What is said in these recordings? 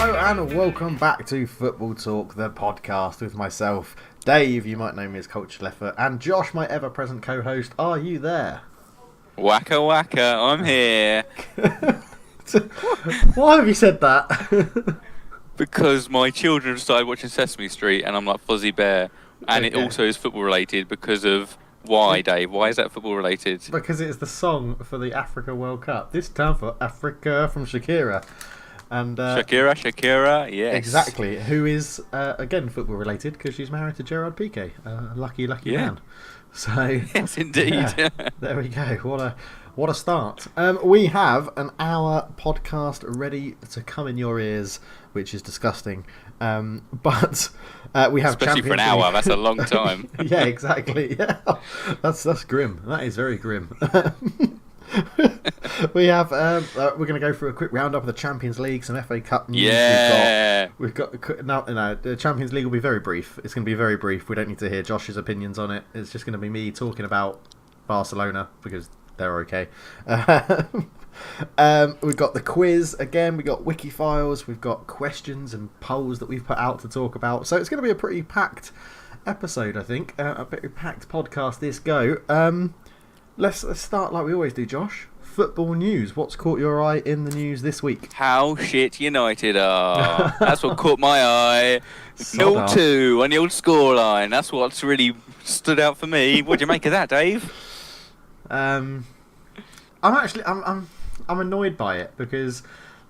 Hello and welcome back to Football Talk, the podcast with myself, Dave, you might know me as Culture Leffer, and Josh, my ever-present co-host. Are you there? Waka waka, I'm here. Why have you said that? Because my children started watching Sesame Street and I'm like Fuzzy Bear. And it also is football related because of why, Dave? Why is that football related? Because it's the song for the Africa World Cup. This time for Africa from Shakira. And Shakira, yes. Exactly. Who is, again, football related because she's married to Gerard Piqué. Lucky man. So yes, indeed. Yeah, there we go. What a start. We have an hour podcast ready to come in your ears, which is disgusting. But we have especially for an hour. That's a long time. Yeah, exactly. Yeah, that's grim. That is very grim. We have. We're going to go through a quick roundup of the Champions League, some FA Cup news. Yeah. We've got no. The Champions League will be very brief. It's going to be very brief. We don't need to hear Josh's opinions on it. It's just going to be me talking about Barcelona because they're okay. We've got the quiz again. We've got WIKI Files. We've got questions and polls that we've put out to talk about. So it's going to be a pretty packed episode, I think. A pretty packed podcast. This go. Let's start like we always do, Josh. Football news. What's caught your eye in the news this week? How shit United are. That's what caught my eye. 0-2 on the old scoreline. That's what's really stood out for me. What do you make of that, Dave? I'm annoyed by it because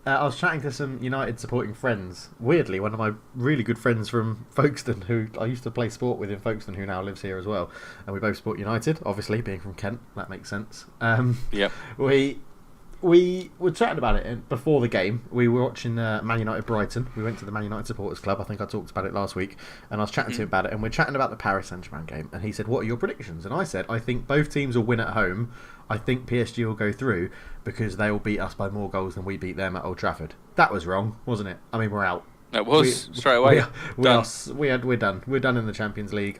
I was chatting to some United supporting friends. Weirdly, one of my really good friends from Folkestone, who I used to play sport with in Folkestone, who now lives here as well, and we both support United. Obviously, being from Kent, that makes sense. Yep. We were chatting about it before the game. We were watching Man United Brighton. We went to the Man United Supporters Club. I think I talked about it last week. And I was chatting to him about it. And we're chatting about the Paris Saint-Germain game. And he said, what are your predictions? And I said, I think both teams will win at home. I think PSG will go through because they will beat us by more goals than we beat them at Old Trafford. That was wrong, wasn't it? I mean, we're out. It was, straight away. We're done. We're done in the Champions League.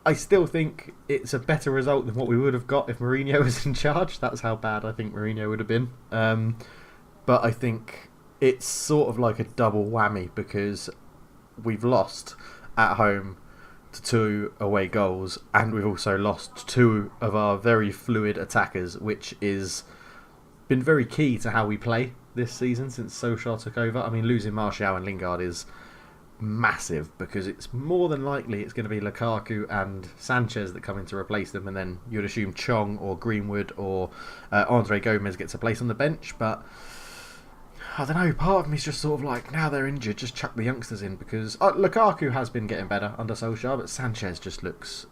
I still think it's a better result than what we would have got if Mourinho was in charge. That's how bad I think Mourinho would have been. But I think it's sort of like a double whammy because we've lost at home to 2 away goals and we've also lost 2 of our very fluid attackers, which is been very key to how we play this season since Solskjaer took over. I mean, losing Martial and Lingard is massive because it's more than likely it's going to be Lukaku and Sanchez that come in to replace them, and then you'd assume Chong or Greenwood or Andre Gomez gets a place on the bench. But I don't know, part of me's just sort of like, now they're injured, just chuck the youngsters in because Lukaku has been getting better under Solskjaer, but Sanchez just looks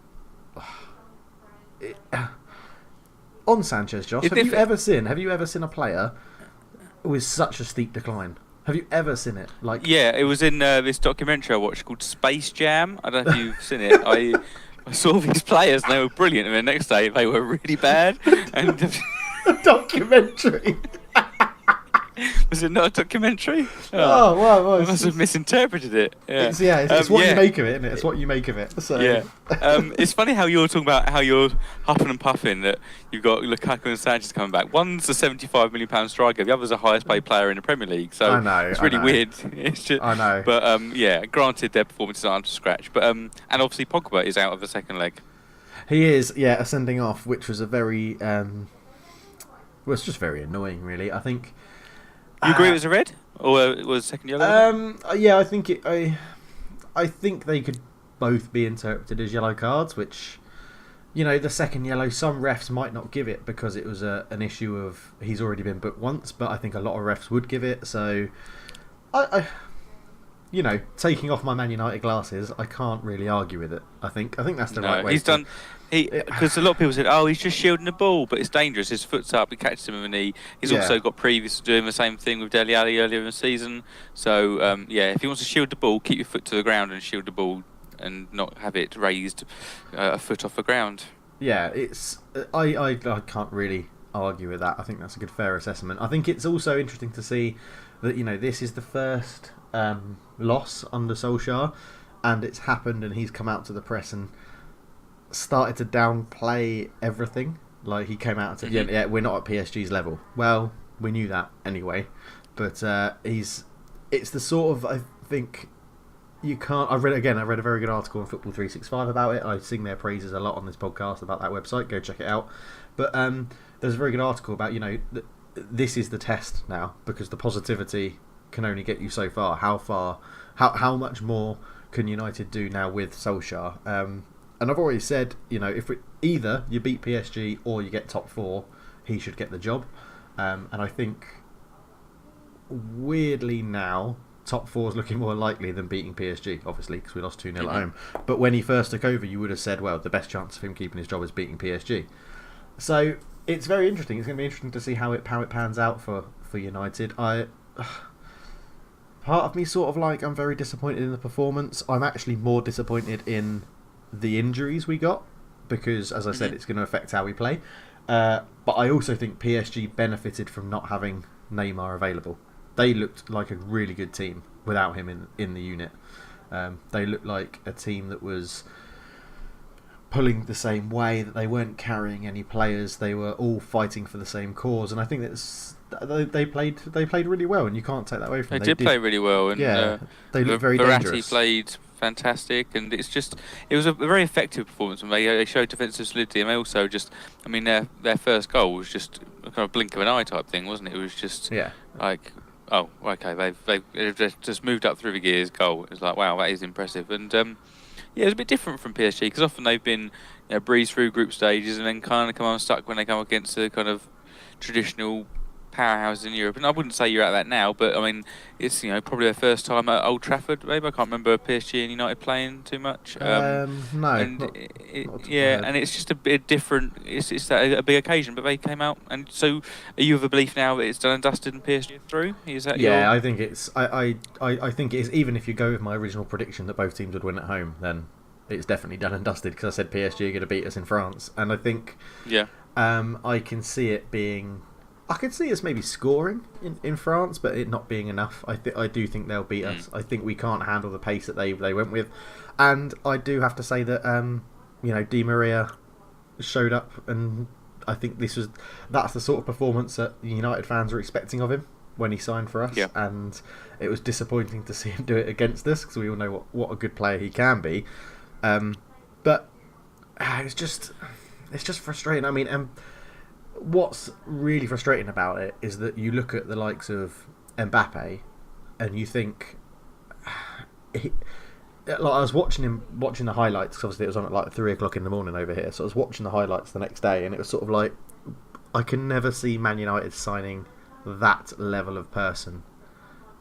on Sanchez. Josh, have you ever seen a player with such a steep decline? Have you ever seen it? Yeah, it was in this documentary I watched called Space Jam. I don't know if you've seen it. I saw these players and they were brilliant, and the next day they were really bad. And a documentary. Was it not a documentary? Oh, well, I must have misinterpreted it. Yeah. It's what you make of it, isn't it? It's what you make of it. So. Yeah. It's funny how you're talking about how you're huffing and puffing that you've got Lukaku and Sanchez coming back. One's a £75 million striker, the other's the highest paid player in the Premier League. So it's really weird. It's just, I know. But granted their performances aren't up to scratch. But and obviously Pogba is out of the second leg. He is, ascending off, which was a very it's just very annoying, really. I think. You agree it was a red, or it was second yellow? Yeah, I think I think they could both be interpreted as yellow cards. Which, the second yellow, some refs might not give it because it was an issue of he's already been booked once. But I think a lot of refs would give it. So, I taking off my Man United glasses, I can't really argue with it. I think that's the right way. Because a lot of people said, "Oh, he's just shielding the ball," but it's dangerous. His foot's up. He catches him in the knee. He's also got previous to doing the same thing with Dele Alli earlier in the season. So if he wants to shield the ball, keep your foot to the ground and shield the ball, and not have it raised a foot off the ground. Yeah, it's I can't really argue with that. I think that's a good, fair assessment. I think it's also interesting to see that this is the first loss under Solskjaer, and it's happened, and he's come out to the press and started to downplay everything. Like, he came out and said, yeah, we're not at PSG's level. Well, we knew that anyway, but he's it's the sort of, I think, you can't. I read a very good article on Football 365 about it. I sing their praises a lot on this podcast about that website. Go check it out. But there's a very good article about, this is the test now, because the positivity can only get you so far. How much more can United do now with Solskjaer? And I've already said, if either you beat PSG or you get top 4, he should get the job. And I think, weirdly now, top 4 is looking more likely than beating PSG, obviously, because we lost 2-0 at home. But when he first took over, you would have said, well, the best chance of him keeping his job is beating PSG. So it's very interesting. It's going to be interesting to see how it pans out for United. Part of me sort of like, I'm very disappointed in the performance. I'm actually more disappointed in the injuries we got, because, as I said, it's going to affect how we play. But I also think PSG benefited from not having Neymar available. They looked like a really good team without him in the unit. They looked like a team that was pulling the same way, that they weren't carrying any players. They were all fighting for the same cause, and I think they played really well, and you can't take that away from them. They did play really well, and they looked very dangerous. Verratti played fantastic, and it was a very effective performance, and they showed defensive solidity, and they also their first goal was just a kind of blink of an eye type thing, wasn't it? It was just like, oh, okay, they've just moved up through the gears. Goal. It was like, wow, that is impressive. And it was a bit different from PSG, because often they've been breezed through group stages and then kind of come unstuck when they come against the kind of traditional powerhouses in Europe. And I wouldn't say you're at that now, but I mean, it's probably their first time at Old Trafford. Maybe I can't remember PSG and United playing too much. No, and not and it's just a bit different. It's a big occasion, but they came out. And so, are you of a belief now that it's done and dusted and PSG through? Is that I think it's. I think it is. Even if you go with my original prediction that both teams would win at home, then it's definitely done and dusted, because I said PSG are going to beat us in France, and I think I can see it being. I could see us maybe scoring in France, but it not being enough. I do think they'll beat us. I think we can't handle the pace that they went with, and I do have to say that Di Maria showed up, and I think that's the sort of performance that United fans were expecting of him when he signed for us, and it was disappointing to see him do it against us, because we all know what a good player he can be. But it's just frustrating. I mean, what's really frustrating about it is that you look at the likes of Mbappe and you think, I was watching the highlights, 'cause obviously it was on at like 3 o'clock in the morning over here, so I was watching the highlights the next day, and it was sort of like, I can never see Man United signing that level of person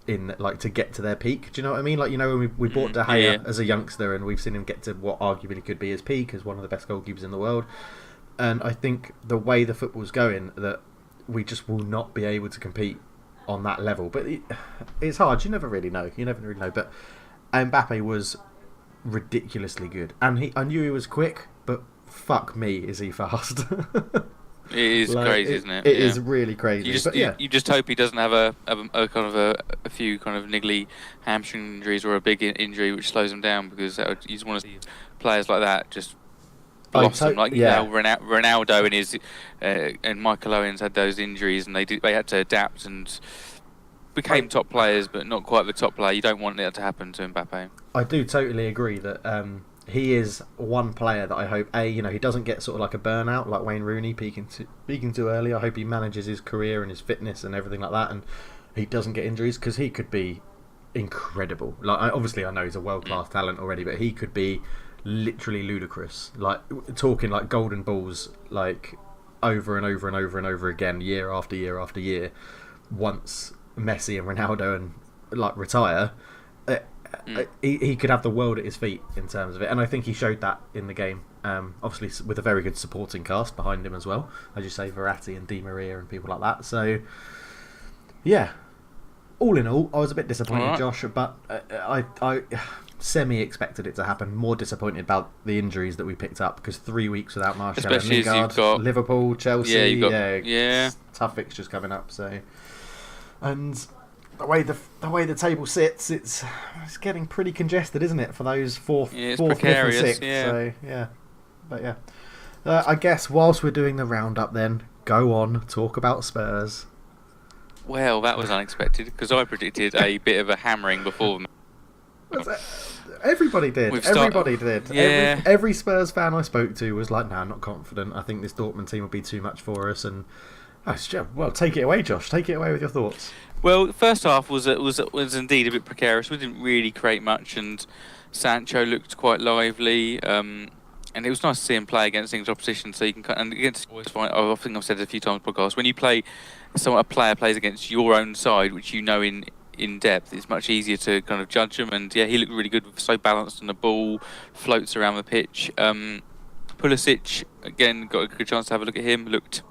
in to get to their peak. Do you know what I mean? When we bought De Gea as a youngster, and we've seen him get to what arguably could be his peak as one of the best goalkeepers in the world. And I think the way the football's going, that we just will not be able to compete on that level. But it's hard. You never really know. But Mbappe was ridiculously good, and I knew he was quick, but fuck me, is he fast? It is crazy, isn't it? It is really crazy. You just hope he doesn't have a kind of a few kind of niggly hamstring injuries or a big injury which slows him down, because you just want to see players like that just blossom. Ronaldo and his and Michael Owens had those injuries, and they had to adapt and became top players, but not quite the top player. You don't want that to happen to Mbappe. I do totally agree that he is one player that I hope he doesn't get sort of like a burnout like Wayne Rooney peaking too early. I hope he manages his career and his fitness and everything like that, and he doesn't get injuries, because he could be incredible. Obviously I know he's a world-class talent already, but he could be literally ludicrous, talking like golden balls, over and over and over and over again, year after year after year, once Messi and Ronaldo and retire. He could have the world at his feet in terms of it, and I think he showed that in the game, obviously with a very good supporting cast behind him as well, as you say, Verratti and Di Maria and people like that. So all in all, I was a bit disappointed, Josh, but I semi-expected it to happen. More disappointed about the injuries that we picked up, because 3 weeks without Martial and Lingard, Liverpool, Chelsea, tough fixtures coming up. So, and the way the table sits, it's getting pretty congested, isn't it, for those fourth, fifth, and sixth? So but I guess whilst we're doing the roundup, then go on, talk about Spurs. Well, that was unexpected because I predicted a bit of a hammering before them. Everybody did. Everybody did. Yeah. Every Spurs fan I spoke to was like, "No, I'm not confident. I think this Dortmund team will be too much for us." And well, take it away, Josh. Take it away with your thoughts. Well, the first half was indeed a bit precarious. We didn't really create much, and Sancho looked quite lively. And it was nice to see him play against English opposition. So you can, and against, I think I've said it a few times on the podcast, when you play, a player plays against your own side, which you know in depth, it's much easier to kind of judge them. And yeah, he looked really good, so balanced on the ball, floats around the pitch. Pulisic, again, got a good chance to have a look at him, looked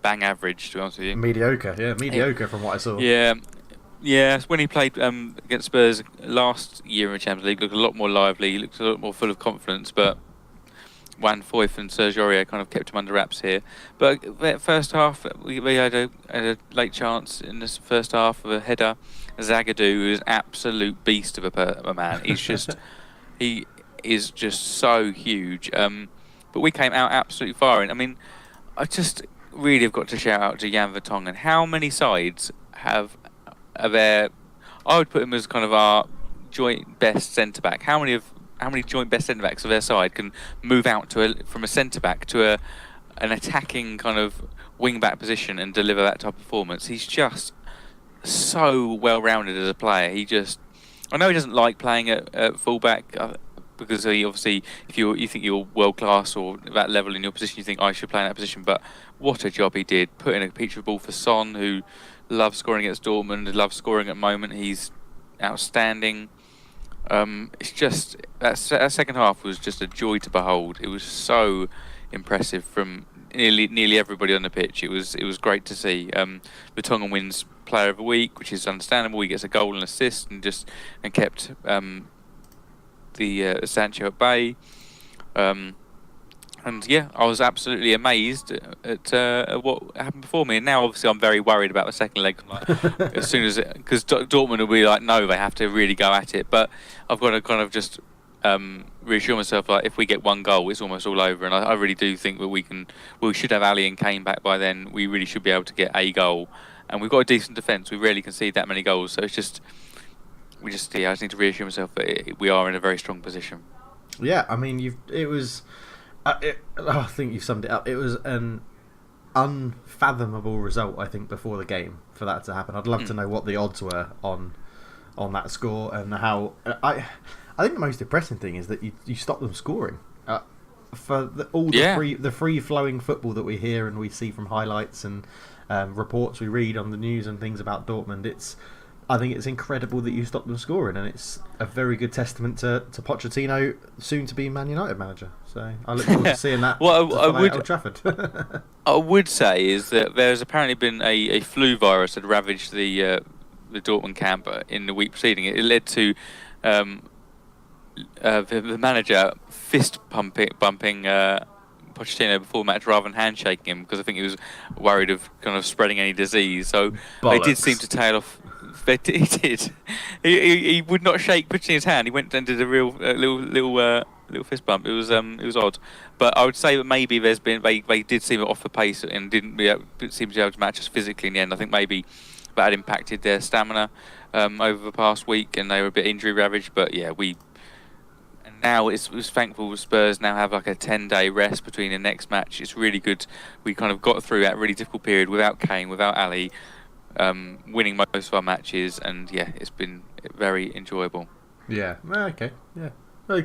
bang average, to be honest with you. Mediocre from what I saw. Yeah, when he played against Spurs last year in the Champions League, looked a lot more lively, he looked a lot more full of confidence, but Juan Foyth and Serge Aurier kind of kept him under wraps here. But first half, we had a late chance in this first half of a header. Zagadou is an absolute beast of a man. He is just so huge. But we came out absolutely firing. I mean, I just really have got to shout out to Jan Vertonghen. How many sides are there? I would put him as kind of our joint best centre back. How many joint best centre backs of their side can move out from a centre back to an attacking kind of wing back position and deliver that type of performance? He's just so well rounded as a player. I know he doesn't like playing at full back because he obviously, if you think you're world class or that level in your position, you think I should play in that position. But what a job he did, putting a picture of ball for Son, who loves scoring against Dortmund, loves scoring at the moment. He's outstanding. It's just that second half was just a joy to behold. It was so impressive from nearly everybody on the pitch. It was great to see. Vertonghen wins Player of the Week, which is understandable. He gets a goal and assist and kept the Sancho at bay. And yeah, I was absolutely amazed at what happened before me. And now, obviously, I'm very worried about the second leg. As soon as because Dortmund will be like, no, they have to really go at it. But I've got to kind of just reassure myself, like, if we get one goal, it's almost all over. And I really do think that we should have Ali and Kane back by then. We really should be able to get a goal. And we've got a decent defence. We rarely concede that many goals. So it's just, I just need to reassure myself that we are in a very strong position. Yeah, I mean, I think you've summed it up. It was an unfathomable result, I think, before the game for that to happen. I'd love to know what the odds were on that score and how. I think the most depressing thing is that you stop them scoring. For the free flowing football that we hear and we see from highlights and reports we read on the news and things about Dortmund, I think it's incredible that you stop them scoring, and it's a very good testament to Pochettino, soon to be Man United manager. So I look forward to seeing that. Well, at Old Trafford. I would say is that there's apparently been a flu virus that ravaged the Dortmund camp in the week preceding it. It led to the manager fist bumping Pochettino before the match rather than handshaking him, because I think he was worried of kind of spreading any disease. So they did seem to tail off. He did. He would not shake Pochettino's hand. He went and did a real little fist bump. It was odd, but I would say that maybe they did seem off the pace and didn't seem to be able to match us physically in the end. I think maybe that had impacted their stamina over the past week, and they were a bit injury ravaged. But yeah, and now it was thankful Spurs now have like a 10-day rest between the next match. It's really good. We kind of got through that really difficult period without Kane, without Ali. Winning most of our matches, and yeah, it's been very enjoyable. Yeah. Okay. Yeah. I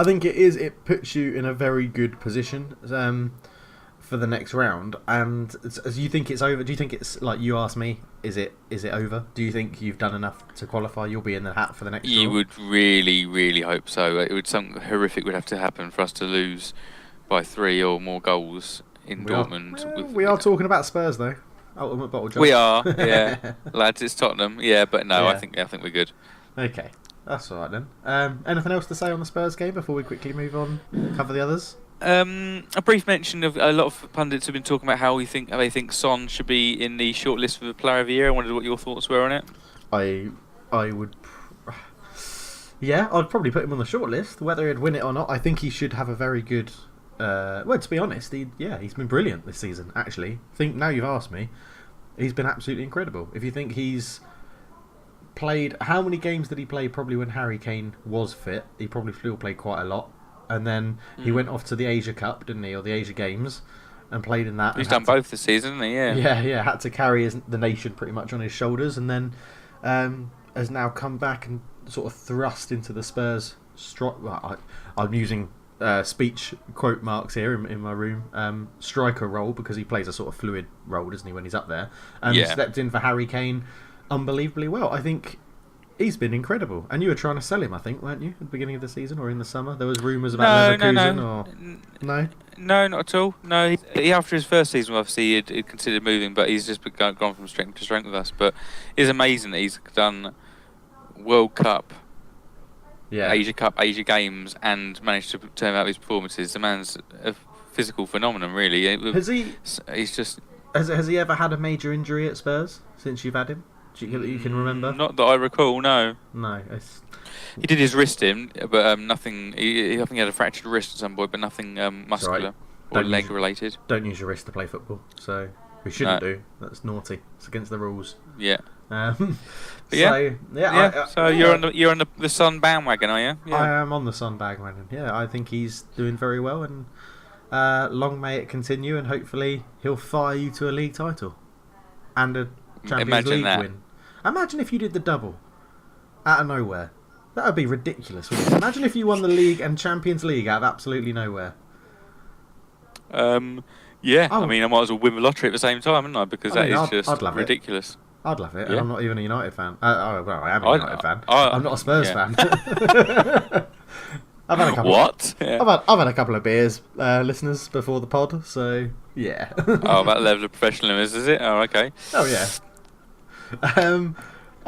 think it is. It puts you in a very good position for the next round. And as you think it's over, do you think it's like you asked me? Is it over? Do you think you've done enough to qualify? You'll be in the hat for the next. You would really, really hope so. Something horrific would have to happen for us to lose by 3 or more goals in Dortmund. We are talking about Spurs though. Ultimate bottle job. We are, yeah, lads. It's Tottenham, yeah, but no, yeah. I think we're good. Okay, that's all right then. Anything else to say on the Spurs game before we quickly move on? Cover the others. A brief mention of a lot of pundits have been talking about how they think Son should be in the shortlist for the Player of the Year. I wondered what your thoughts were on it. I would. Yeah, I'd probably put him on the shortlist. Whether he'd win it or not, I think he should have a very good. Well, to be honest, he's been brilliant this season. Actually, now you've asked me, He's been absolutely incredible. If you think he's played, how many games did he play? Probably when Harry Kane was fit, he probably still played quite a lot. And then he went off to the Asia Cup, didn't he, or the Asia Games, and played in that. He's done both this season, hasn't he? Yeah. Yeah. Had to carry the nation pretty much on his shoulders, and then has now come back and sort of thrust into the Spurs. I'm using speech quote marks here in my room. Striker role, because he plays a sort of fluid role, doesn't he, when he's up there? And stepped in for Harry Kane unbelievably well. I think he's been incredible. And you were trying to sell him, I think, weren't you, at the beginning of the season or in the summer? There was rumours about Leverkusen or no? No, not at all. No, he after his first season, obviously, he'd considered moving, but he's just gone from strength to strength with us. But it's amazing that he's done World Cup, Asia Cup, Asia Games, and managed to turn out his performances. The man's a physical phenomenon, really. Has he? He's just. Has he ever had a major injury at Spurs since you've had him? You can remember? Not that I recall. No. No. He did his wrist in, but nothing. I think he had a fractured wrist at some point, but nothing muscular or leg related. Don't use your wrist to play football. So we shouldn't do. That's naughty. It's against the rules. Yeah. So you're on the Son bandwagon, are you? Yeah. I am on the Son bandwagon. Yeah, I think he's doing very well, and long may it continue, and hopefully he'll fire you to a league title and a Champions League win. Imagine if you did the double out of nowhere. That would be ridiculous, wouldn't it? Imagine if you won the league and Champions League out of absolutely nowhere. Yeah. I mean, I might as well win the lottery at the same time, wouldn't I? Because I'd just ridiculous. I'd love it. Yeah. I'm not even a United fan. Well, I am a United fan. I'm not a Spurs fan. I've had a couple. What? I've had a couple of beers, listeners, before the pod. So yeah. That level of professionalism, is it? Oh, okay. Oh yeah.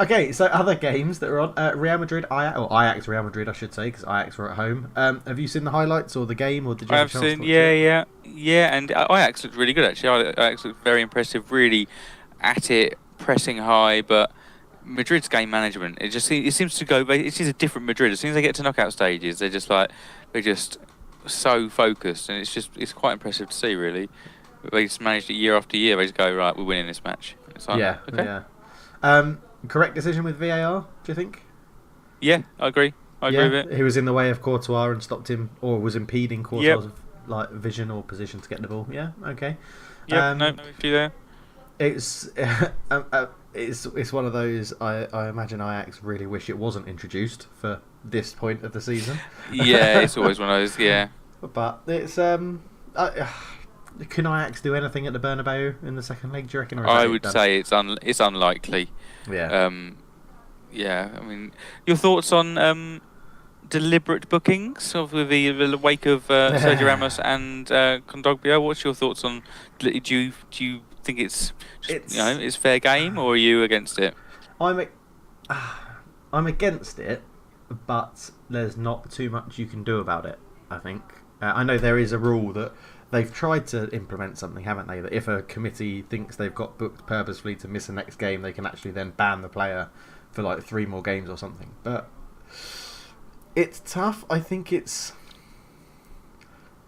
Okay, so other games that are on Real Madrid, Ajax, Real Madrid, I should say, because Ajax were at home. Have you seen the highlights or the game, or did you? I've seen, yeah, and Ajax looked really good actually. Ajax looked very impressive, really at it, pressing high, but Madrid's game management, it seems to go. It is a different Madrid. As soon as they get to knockout stages, they're just so focused, and it's quite impressive to see. Really, they just managed it year after year. They just go, right, we're winning this match. It's like, okay. Correct decision with VAR, do you think? Yeah, I agree. I agree with it. He was in the way of Courtois and stopped him, or was impeding Courtois' vision or position to get the ball. Yeah, okay. Yeah, no issue there. It's one of those. I imagine Ajax really wish it wasn't introduced for this point of the season. Yeah, it's always one of those. Yeah, but it's can Ajax do anything at the Bernabeu in the second leg? Do you reckon? Or I would say it's unlikely. Yeah. I mean, your thoughts on deliberate bookings of the wake of Sergio Ramos and Kondogbia? What's your thoughts on? Do you think it's fair game, or are you against it? I'm against it, but there's not too much you can do about it. I think I know there is a rule that they've tried to implement something, haven't they? That if a committee thinks they've got booked purposefully to miss the next game, they can actually then ban the player for like 3 more games or something. But it's tough. I think it's.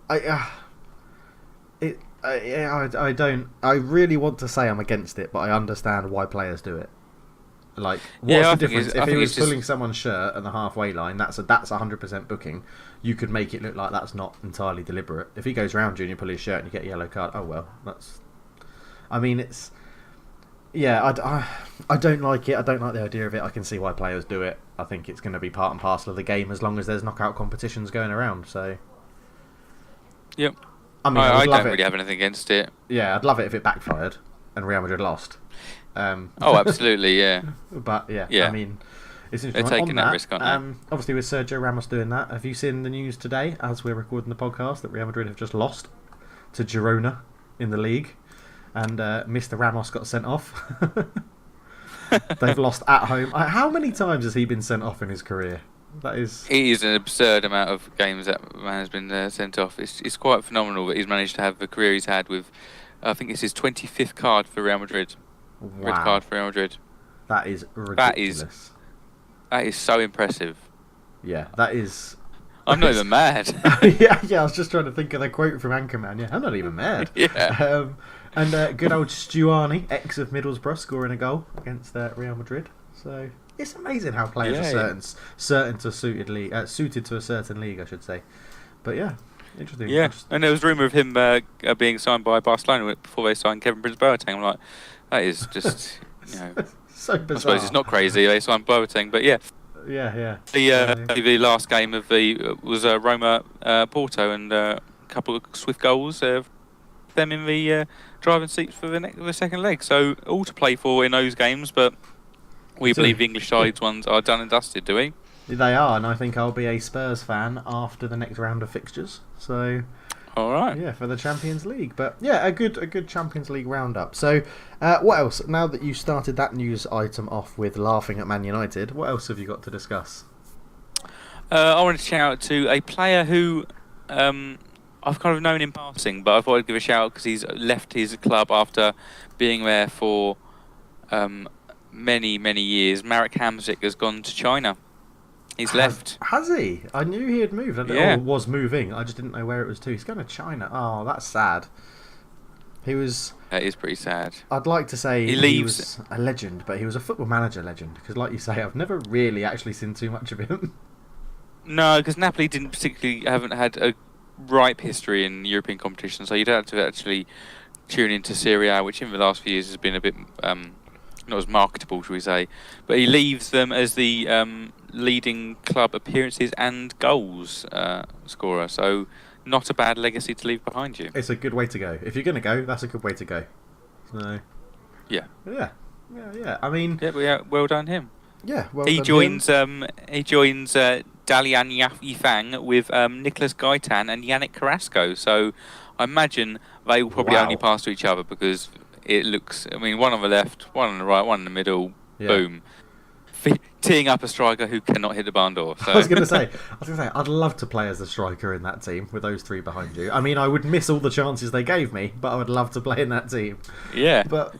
I don't. I really want to say I'm against it, but I understand why players do it. Like, what's the difference? If he was pulling someone's shirt at the halfway line, that's 100% booking. You could make it look like that's not entirely deliberate. If he goes round you and you pull his shirt and you get a yellow card, oh well, that's. I mean, it's. Yeah, I don't like it. I don't like the idea of it. I can see why players do it. I think it's going to be part and parcel of the game as long as there's knockout competitions going around. So. Yep. I mean, I don't really have anything against it. Yeah, I'd love it if it backfired and Real Madrid lost. Absolutely, yeah. But yeah, I mean, it's they're taking that risk, aren't they? Obviously, with Sergio Ramos doing that, have you seen the news today, as we're recording the podcast, that Real Madrid have just lost to Girona in the league, and Mr. Ramos got sent off. They've lost at home. How many times has he been sent off in his career? It is an absurd amount of games that man has been sent off. It's quite phenomenal that he's managed to have the career he's had with. I think it's his 25th card for Real Madrid. Wow. Red card for Real Madrid. That is ridiculous. That is so impressive. Yeah, that is. I'm not even mad. yeah. I was just trying to think of the quote from Anchorman. Yeah, I'm not even mad. Yeah. And good old Stuani, ex of Middlesbrough, scoring a goal against Real Madrid. So it's amazing how players are suited to a certain league, I should say. But yeah, interesting. Yeah, and there was rumour of him being signed by Barcelona before they signed Kevin Prince-Boateng. I'm like, that is just, so bizarre. I suppose it's not crazy they signed Boateng, but yeah. Yeah. The last game of was Roma Porto, and a couple of swift goals. Them in the driving seats for the second leg. So all to play for in those games, but we believe the English sides ones are done and dusted, do we? They are, and I think I'll be a Spurs fan after the next round of fixtures. So, all right, yeah, for the Champions League. But yeah, a good Champions League roundup. So, what else? Now that you started that news item off with laughing at Man United, what else have you got to discuss? I wanted to shout out to a player who I've kind of known in passing, but I thought I'd give a shout out because he's left his club after being there for many years. Marek Hamsik has gone to China. He's left. Has he? I knew he had moved. Or was moving. I just didn't know where it was to. He's going to China. Oh, that's sad. He was... That is pretty sad. I'd like to say he was a legend, but he was a football manager legend. Because like you say, I've never really actually seen too much of him. No, because Napoli haven't had a ripe history in European competition, so you'd have to actually tune into Serie A, which in the last few years has been a bit not as marketable, shall we say. But he leaves them as the leading club appearances and goals scorer, so not a bad legacy to leave behind you. It's a good way to go. If you're going to go, that's a good way to go. So, yeah. I mean, well done him. Yeah, well he done joins. him. He joins Dalian Yifang with Nicolas Gaitan and Yannick Carrasco. So I imagine they will probably only pass to each other because it looks. I mean, one on the left, one on the right, one in the middle. Yeah. Boom. Teeing up a striker who cannot hit the barn door. So. I was going to say, I'd love to play as a striker in that team with those three behind you. I mean, I would miss all the chances they gave me, but I would love to play in that team. Yeah, but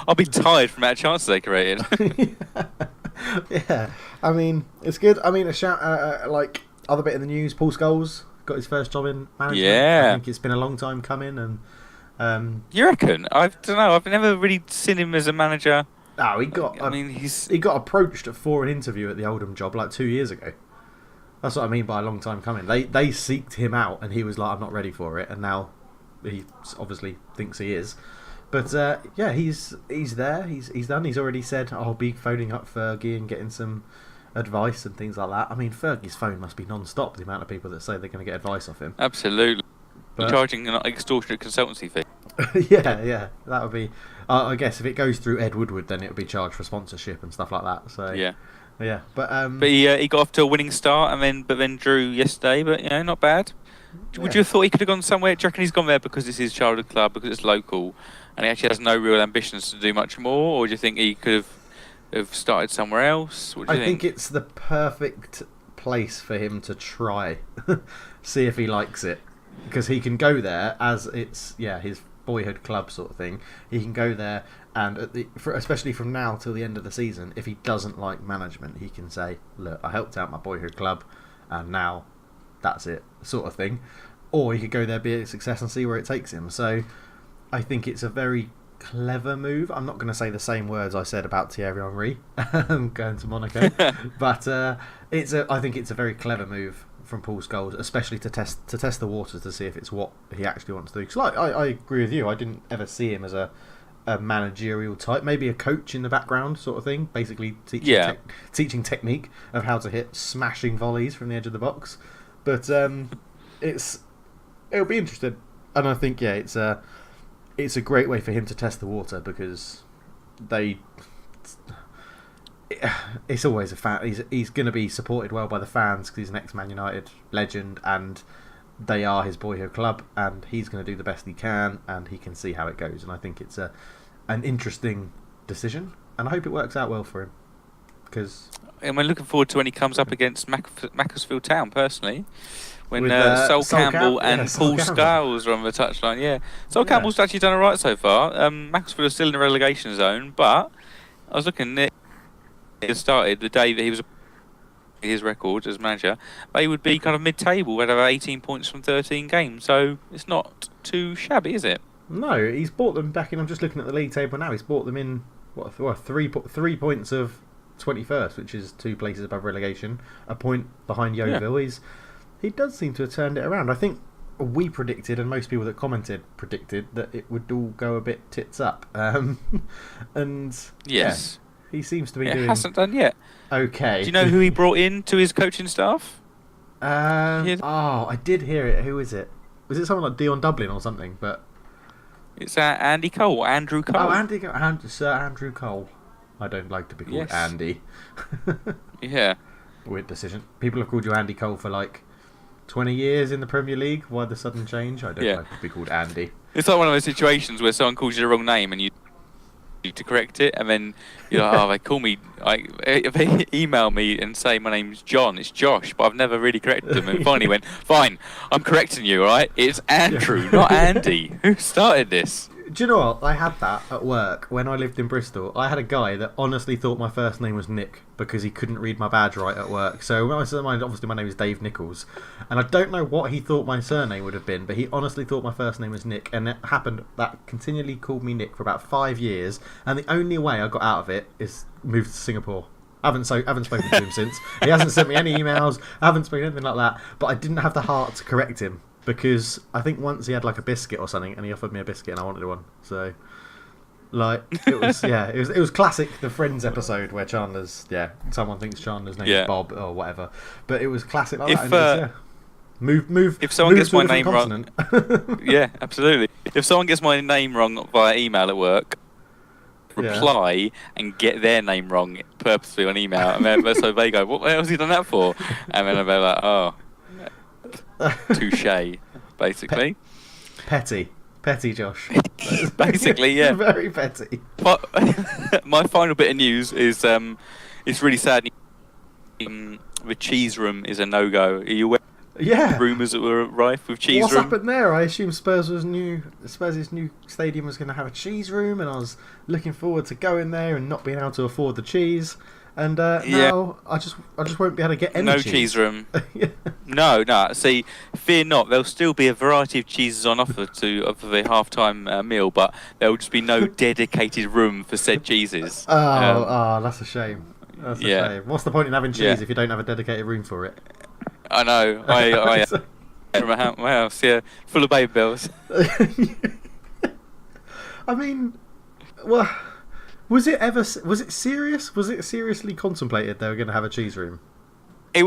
I'll be tired from that chances they created. Yeah, I mean, it's good. I mean, a shout like other bit in the news. Paul Scholes got his first job in management. Yeah, I think it's been a long time coming. And you reckon? I don't know. I've never really seen him as a manager. Oh, he got approached for an interview at the Oldham job like 2 years ago. That's what I mean by a long time coming. They seeked him out, and he was like, "I'm not ready for it," and now he obviously thinks he is. But yeah, he's there. He's done. He's already said, "I'll be phoning up Fergie and getting some advice and things like that." I mean, Fergie's phone must be non-stop. The amount of people that say they're going to get advice off him. Absolutely. But charging an extortionate consultancy fee. yeah, that would be. I guess if it goes through Ed Woodward, then it would be charged for sponsorship and stuff like that. So yeah, but he got off to a winning start but then drew yesterday. But not bad. Yeah. Would you have thought he could have gone somewhere? Do you reckon he's gone there because it's his childhood club, because it's local, and he actually has no real ambitions to do much more? Or do you think he could have started somewhere else? What do you think? I think it's the perfect place for him to try, see if he likes it, because he can go there as it's his boyhood club sort of thing. He can go there, and especially from now till the end of the season, if he doesn't like management, he can say, "Look, I helped out my boyhood club, and now that's it," sort of thing. Or he could go there, be a success, and see where it takes him. So I think it's a very clever move. I'm not going to say the same words I said about Thierry Henry going to Monaco, but I think it's a very clever move from Paul Scholes, especially to test the waters, to see if it's what he actually wants to do. Because I agree with you. I didn't ever see him as a managerial type. Maybe a coach in the background sort of thing, basically teaching technique of how to hit smashing volleys from the edge of the box. But it'll be interesting, and I think it's a great way for him to test the water, because it's always a fan. He's going to be supported well by the fans because he's an ex-Man United legend, and they are his boyhood club, and he's going to do the best he can, and he can see how it goes. And I think it's an interesting decision, and I hope it works out well for him. And we're looking forward to when he comes up against Macclesfield Town, personally. When Sol Campbell and Paul Scholes are on the touchline. Yeah, Sol Campbell's actually done alright so far. Macclesfield are still in the relegation zone, but I was looking at it started the day that he was his record as manager. They would be kind of mid-table. They'd have 18 points from 13 games, so it's not too shabby, is it? No, he's bought them back in. I'm just looking at the league table now. He's bought them in three points of 21st, which is 2 places above relegation, a point behind Yeovil. Yeah. He does seem to have turned it around. I think we predicted, and most people that commented predicted, that it would all go a bit tits up. And Yes. he seems to be It doing hasn't done yet. okay. Do you know who he brought in to his coaching staff? I did hear it. Who is it? Was it someone like Dion Dublin or something? But It's Andy Cole, Andrew Cole. Oh, Sir Andrew Cole. I don't like to be called Yes. Andy. Yeah. Weird decision. People have called you Andy Cole for like 20 years in the Premier League. Why the sudden change? I don't like to be called Andy. It's like one of those situations where someone calls you the wrong name and you need to correct it, and then you're like, they call me, if they email me and say my name's John, it's Josh, but I've never really corrected them, and finally went, fine, I'm correcting you, alright? It's Andrew, not Andy. Who started this? Do you know what? I had that at work when I lived in Bristol. I had a guy that honestly thought my first name was Nick because he couldn't read my badge right at work. So when I said obviously my name is Dave Nichols, and I don't know what he thought my surname would have been, but he honestly thought my first name was Nick, and it happened that continually called me Nick for about 5 years. And the only way I got out of it is move to Singapore. I haven't spoken to him since. He hasn't sent me any emails. I haven't spoken anything like that. But I didn't have the heart to correct him. Because I think once he had like a biscuit or something, and he offered me a biscuit, and I wanted one. So, like, it was it was classic the Friends episode where Chandler's someone thinks Chandler's name is Bob or whatever, but it was classic like that. Move. If someone gets to a my name continent. wrong, yeah, absolutely. If someone gets my name wrong via email at work, reply and get their name wrong purposely on email, and then so they go, "What the hell has he done that for?" And then they're like, "Oh." Touche, basically. Petty, Josh. Basically, yeah. Very petty. But my final bit of news is it's really sad. The cheese room is a no-go. Are you aware? Yeah. Rumours that were rife with cheese What's room. What's happened there? I assume Spurs' new stadium was going to have a cheese room, and I was looking forward to going there and not being able to afford the cheese. And now I just won't be able to get any cheese. No cheese room. No. See, fear not. There'll still be a variety of cheeses on offer for the half-time meal, but there will just be no dedicated room for said cheeses. That's a shame. That's a shame. What's the point in having cheese if you don't have a dedicated room for it? I know. I from my house, full of baby bells. I mean, well. Was it serious? Was it seriously contemplated they were going to have a cheese room? It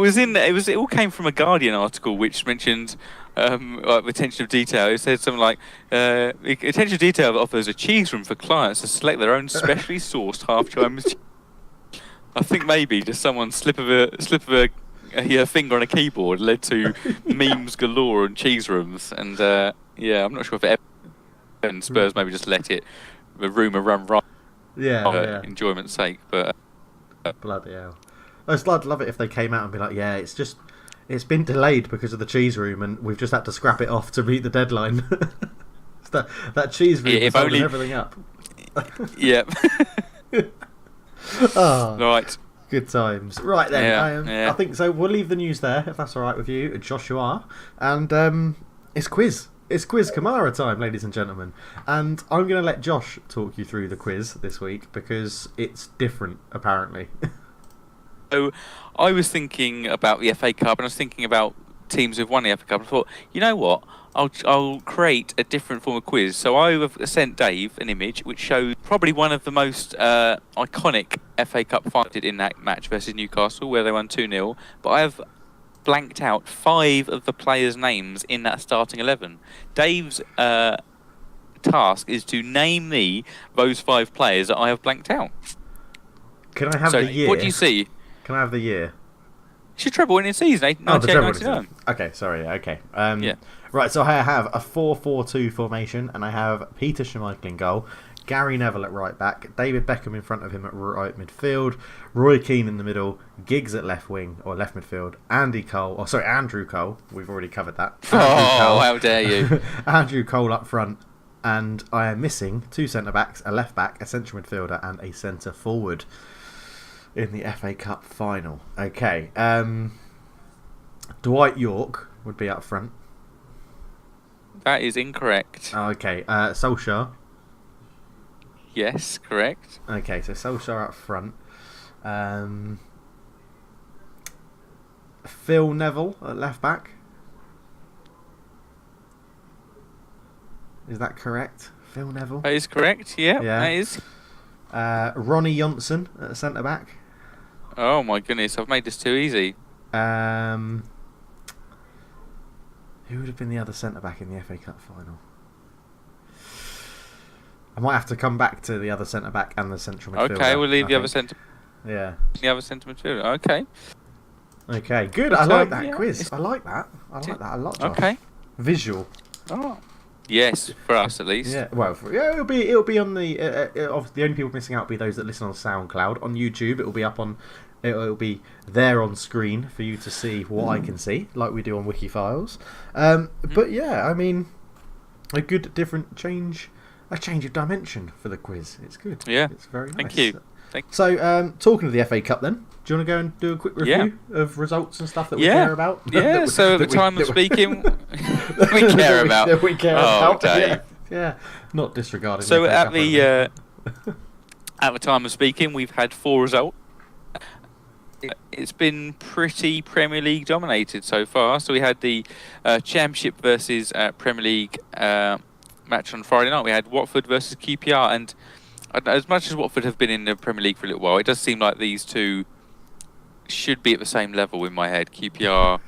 all came from a Guardian article which mentioned like attention of detail. It said something like attention of detail offers a cheese room for clients to select their own specially sourced half-time. I think maybe just someone's slip of a finger on a keyboard led to memes galore and cheese rooms, and I'm not sure if and Spurs maybe just let the rumour run right. Enjoyment's sake, but bloody hell! I'd love it if they came out and be like, it's been delayed because of the cheese room, and we've just had to scrap it off to meet the deadline. that cheese room is holding everything up. Yeah. Right. Good times. Right then, I think so. We'll leave the news there if that's all right with you, Joshua. And it's quiz. It's Quiz Kamara time, ladies and gentlemen. And I'm going to let Josh talk you through the quiz this week because it's different, apparently. So I was thinking about the FA Cup, and I was thinking about teams who've won the FA Cup. I thought, you know what? I'll create a different form of quiz. So I have sent Dave an image which shows probably one of the most iconic FA Cup finals in that match versus Newcastle, where they won 2-0. But I have blanked out 5 of the players' names in that starting 11. Dave's task is to name me those 5 players that I have blanked out. Can I have the year? What do you see? Can I have the year? It's your treble winning season, 1999. Okay, sorry, okay. Right, so I have a 4-4-2 formation, and I have Peter Schmeichel in goal, Gary Neville at right back, David Beckham in front of him at right midfield, Roy Keane in the middle, Giggs at left wing or left midfield, Andrew Cole. We've already covered that. How dare you? Andrew Cole up front, and I am missing 2 centre backs, a left back, a central midfielder, and a centre forward in the FA Cup final. Okay, Dwight York would be up front. that is incorrect. Oh, okay. Solskjaer. Yes, correct. Okay, so Solskjaer up front. Phil Neville at left back. Is that correct? Phil Neville? That is correct, yeah. That is. Ronnie Johnson at centre back. Oh my goodness, I've made this too easy. Who would have been the other centre back in the FA Cup final? I might have to come back to the other centre back and the central midfielder. Okay, we'll leave the other centre. Yeah. The other centre midfielder. Okay. Okay, good. I like that quiz. I like that. I like that a lot, Josh. Okay. Visual. Oh. Yes, for us at least. Yeah. Well, it'll be on the. The only people missing out will be those that listen on SoundCloud. On YouTube, it will be up on. It'll be there on screen for you to see what I can see, like we do on WIKI FILES. But yeah, I mean, a good different change. A change of dimension for the quiz. It's good. Yeah. It's very nice. Thank you. So, talking of the FA Cup then, do you want to go and do a quick review of results and stuff that we care about? Yeah, so at the time of speaking, we care about. That we care about. Dave. Yeah. Not disregarding So the FA Cup at the time of speaking, we've had 4 results. It's been pretty Premier League dominated so far. So we had the Championship versus Premier League match on Friday night. We had Watford versus QPR, and as much as Watford have been in the Premier League for a little while, it does seem like these two should be at the same level in my head. QPR,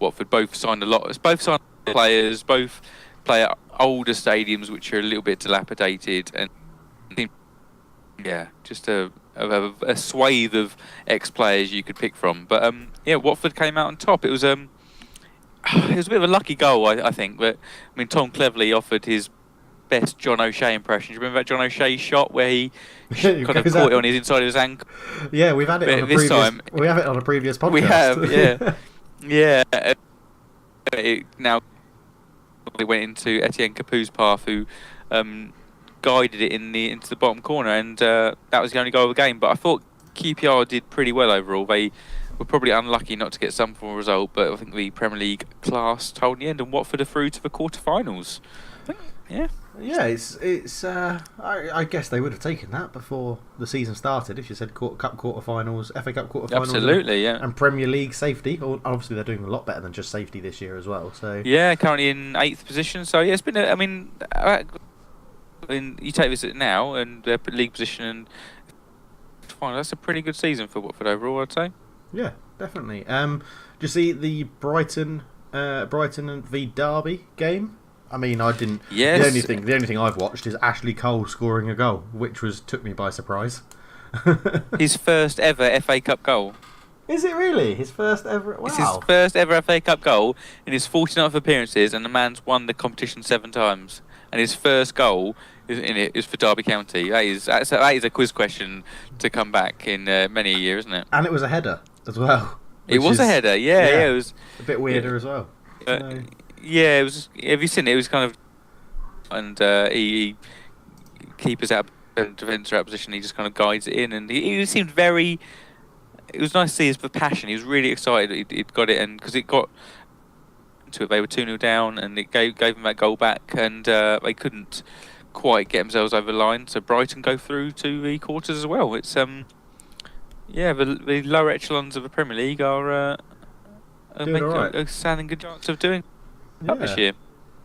Watford, both signed a lot. Both signed players. Both play at older stadiums, which are a little bit dilapidated, and yeah, just a swathe of ex-players you could pick from. But yeah, Watford came out on top. It was a bit of a lucky goal, I think. But I mean, Tom Cleverley offered his best John O'Shea impression. Do you remember that John O'Shea shot where he kind of caught it on his inside of his ankle? Yeah, we've had it on a previous time. We have it on a previous podcast. We have, yeah. Yeah. Now it went into Etienne Capous's path, who guided it into the bottom corner, and that was the only goal of the game. But I thought QPR did pretty well overall. They were probably unlucky not to get some form of result, but I think the Premier League class told in the end, and Watford are through to the quarter-finals. Yeah. Yeah, it's. I guess they would have taken that before the season started. If you said Cup quarterfinals, FA Cup quarterfinals, absolutely, yeah, and Premier League safety. Obviously, they're doing a lot better than just safety this year as well. So yeah, currently in 8th position. So yeah, it's been. I mean, you take this now and their league position, and that's a pretty good season for Watford overall, I'd say. Yeah, definitely. Do you see the Brighton and v Derby game? I mean, I didn't. Yes. The only thing I've watched is Ashley Cole scoring a goal, which took me by surprise. His first ever FA Cup goal. Is it really his first ever? Wow. It's his first ever FA Cup goal in his 49th appearances, and the man's won the competition 7 times. And his first goal is for Derby County. That is a quiz question to come back in many a year, isn't it? And it was a header as well. It was a header, yeah. It was a bit weirder as well. Yeah, it was. Have you seen it? It was kind of, and he keepers out and defender out position. He just kind of guides it in, and he seemed very. It was nice to see his passion. He was really excited. He'd got it, and because it got to it, they were 2-0 down, and it gave them that goal back, and they couldn't quite get themselves over the line. So Brighton go through to the quarters as well. It's yeah, the lower echelons of the Premier League are making a standing good chance of doing. This year.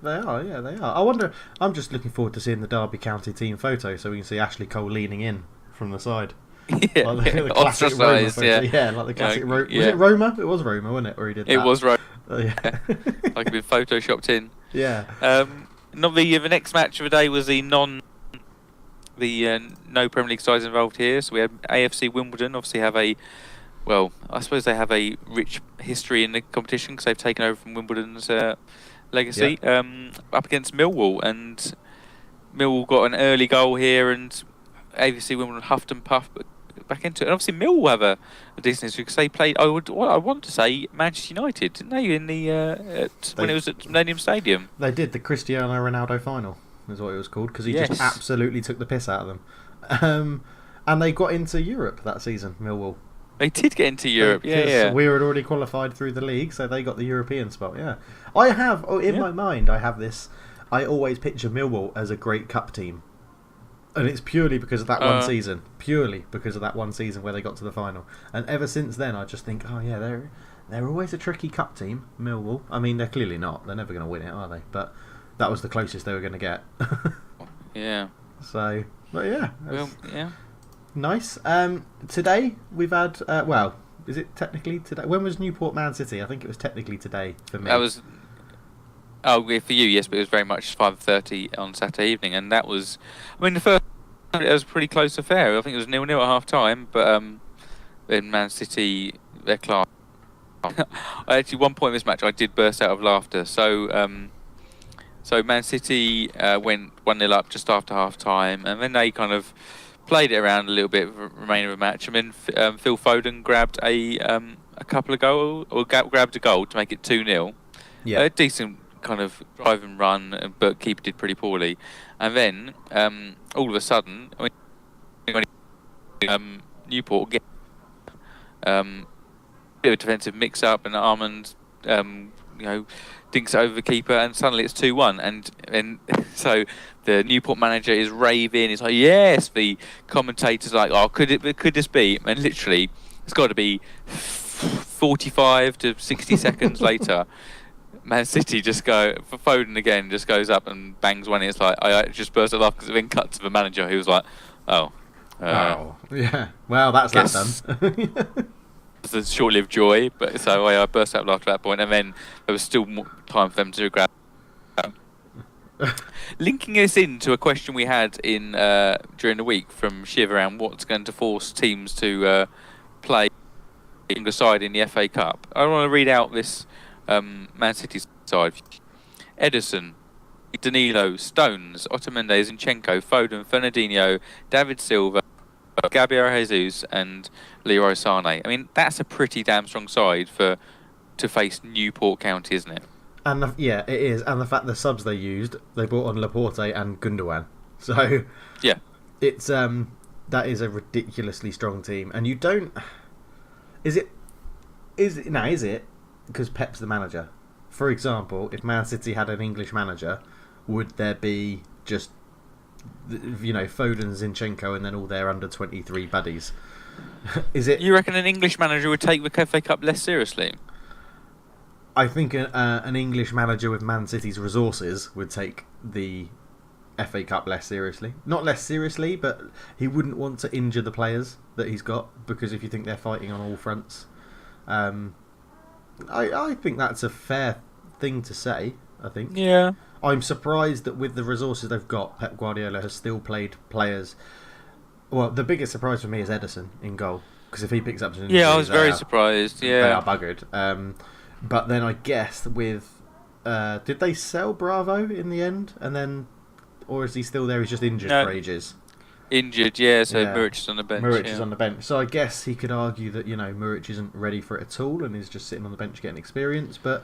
They are. I wonder. I'm just looking forward to seeing the Derby County team photo, so we can see Ashley Cole leaning in from the side. Yeah, like the classic Roma photo. Yeah, like the classic Roma. Yeah. Was it Roma? It was Roma, wasn't it? Where he did that. It was Roma. Yeah. Like it'd been photoshopped in. Yeah. Not the next match of the day was the no Premier League sides involved here. So we had AFC Wimbledon. Obviously I suppose they have a rich history in the competition because they've taken over from Wimbledon's legacy. Yeah. Up against Millwall, and Millwall got an early goal here, and AFC Wimbledon huffed and puffed back into it. And obviously Millwall have a decent history because they played. I want to say Manchester United, didn't they? In the when it was at Millennium Stadium. They did the Cristiano Ronaldo final, is what it was called, because he just absolutely took the piss out of them. And they got into Europe that season, Millwall. They did get into Europe, yeah. We were already qualified through the league, so they got the European spot, yeah. I have, my mind, I have this I always picture Millwall as a great cup team. And it's purely because of that one season. Purely because of that one season where they got to the final. And ever since then, I just think, oh yeah, they're always a tricky cup team, Millwall. I mean, they're clearly not. They're never going to win it, are they? But that was the closest they were going to get. Yeah. So, but yeah. Well, yeah. Nice. Today, we've had, well, is it technically today? When was Newport Man City? I think it was technically today for me. That was... Oh, for you, yes, but it was very much 5:30 on Saturday evening, and that was... I mean, the first... It was a pretty close affair. I think it was 0-0 at half-time, but then Man City, their class... Actually, one point in this match, I did burst out of laughter. So Man City went 1-0 up just after half-time, and then they kind of played it around a little bit for the remainder of the match, and then Phil Foden grabbed a couple of goals, or grabbed a goal to make it 2-0. Yeah. A decent kind of drive and run, but keeper did pretty poorly. And then all of a sudden, Newport get bit of a defensive mix-up, and Armand, dinks it over the keeper, and suddenly it's 2-1. And so the Newport manager is raving. He's like, "Yes!" The commentator's like, "Oh, could this be?" And literally, it's got to be 45 to 60 seconds later. Man City just Foden again just goes up and bangs one. It's like, I just burst it off because it then cut to the manager, who was like, "Oh, yeah. Well, that's that done." It's a short-lived joy, but so I burst out after that point, and then there was still more time for them to grab. Linking this into a question we had in during the week from Shiv around what's going to force teams to play the side in the FA Cup. I want to read out this Man City side: Ederson, Danilo, Stones, Otamendi, Zinchenko, Foden, Fernandinho, David Silva, Gabriel Jesus, and Leroy Sané. I mean, that's a pretty damn strong side to face Newport County, isn't it? And yeah, it is. And the fact the subs they used, they brought on Laporte and Gundogan. So yeah, it's that is a ridiculously strong team. And you don't. Is it because Pep's the manager? For example, if Man City had an English manager, would there be just, Foden, Zinchenko, and then all their under-23 buddies? Is it? You reckon an English manager would take the FA Cup less seriously? I think an English manager with Man City's resources would take the FA Cup less seriously. Not less seriously, but he wouldn't want to injure the players that he's got, because if you think they're fighting on all fronts, I think that's a fair thing to say. I think. Yeah. I'm surprised that with the resources they've got, Pep Guardiola has still played players. Well, the biggest surprise for me is Ederson in goal, because if he picks up some injuries, I was very surprised. Yeah, they are buggered. But then I guess with did they sell Bravo in the end, and then, or is he still there? He's just injured for ages. Injured, yeah. So Muric is on the bench. Muric is on the bench. So I guess he could argue that Muric isn't ready for it at all, and is just sitting on the bench getting experience. But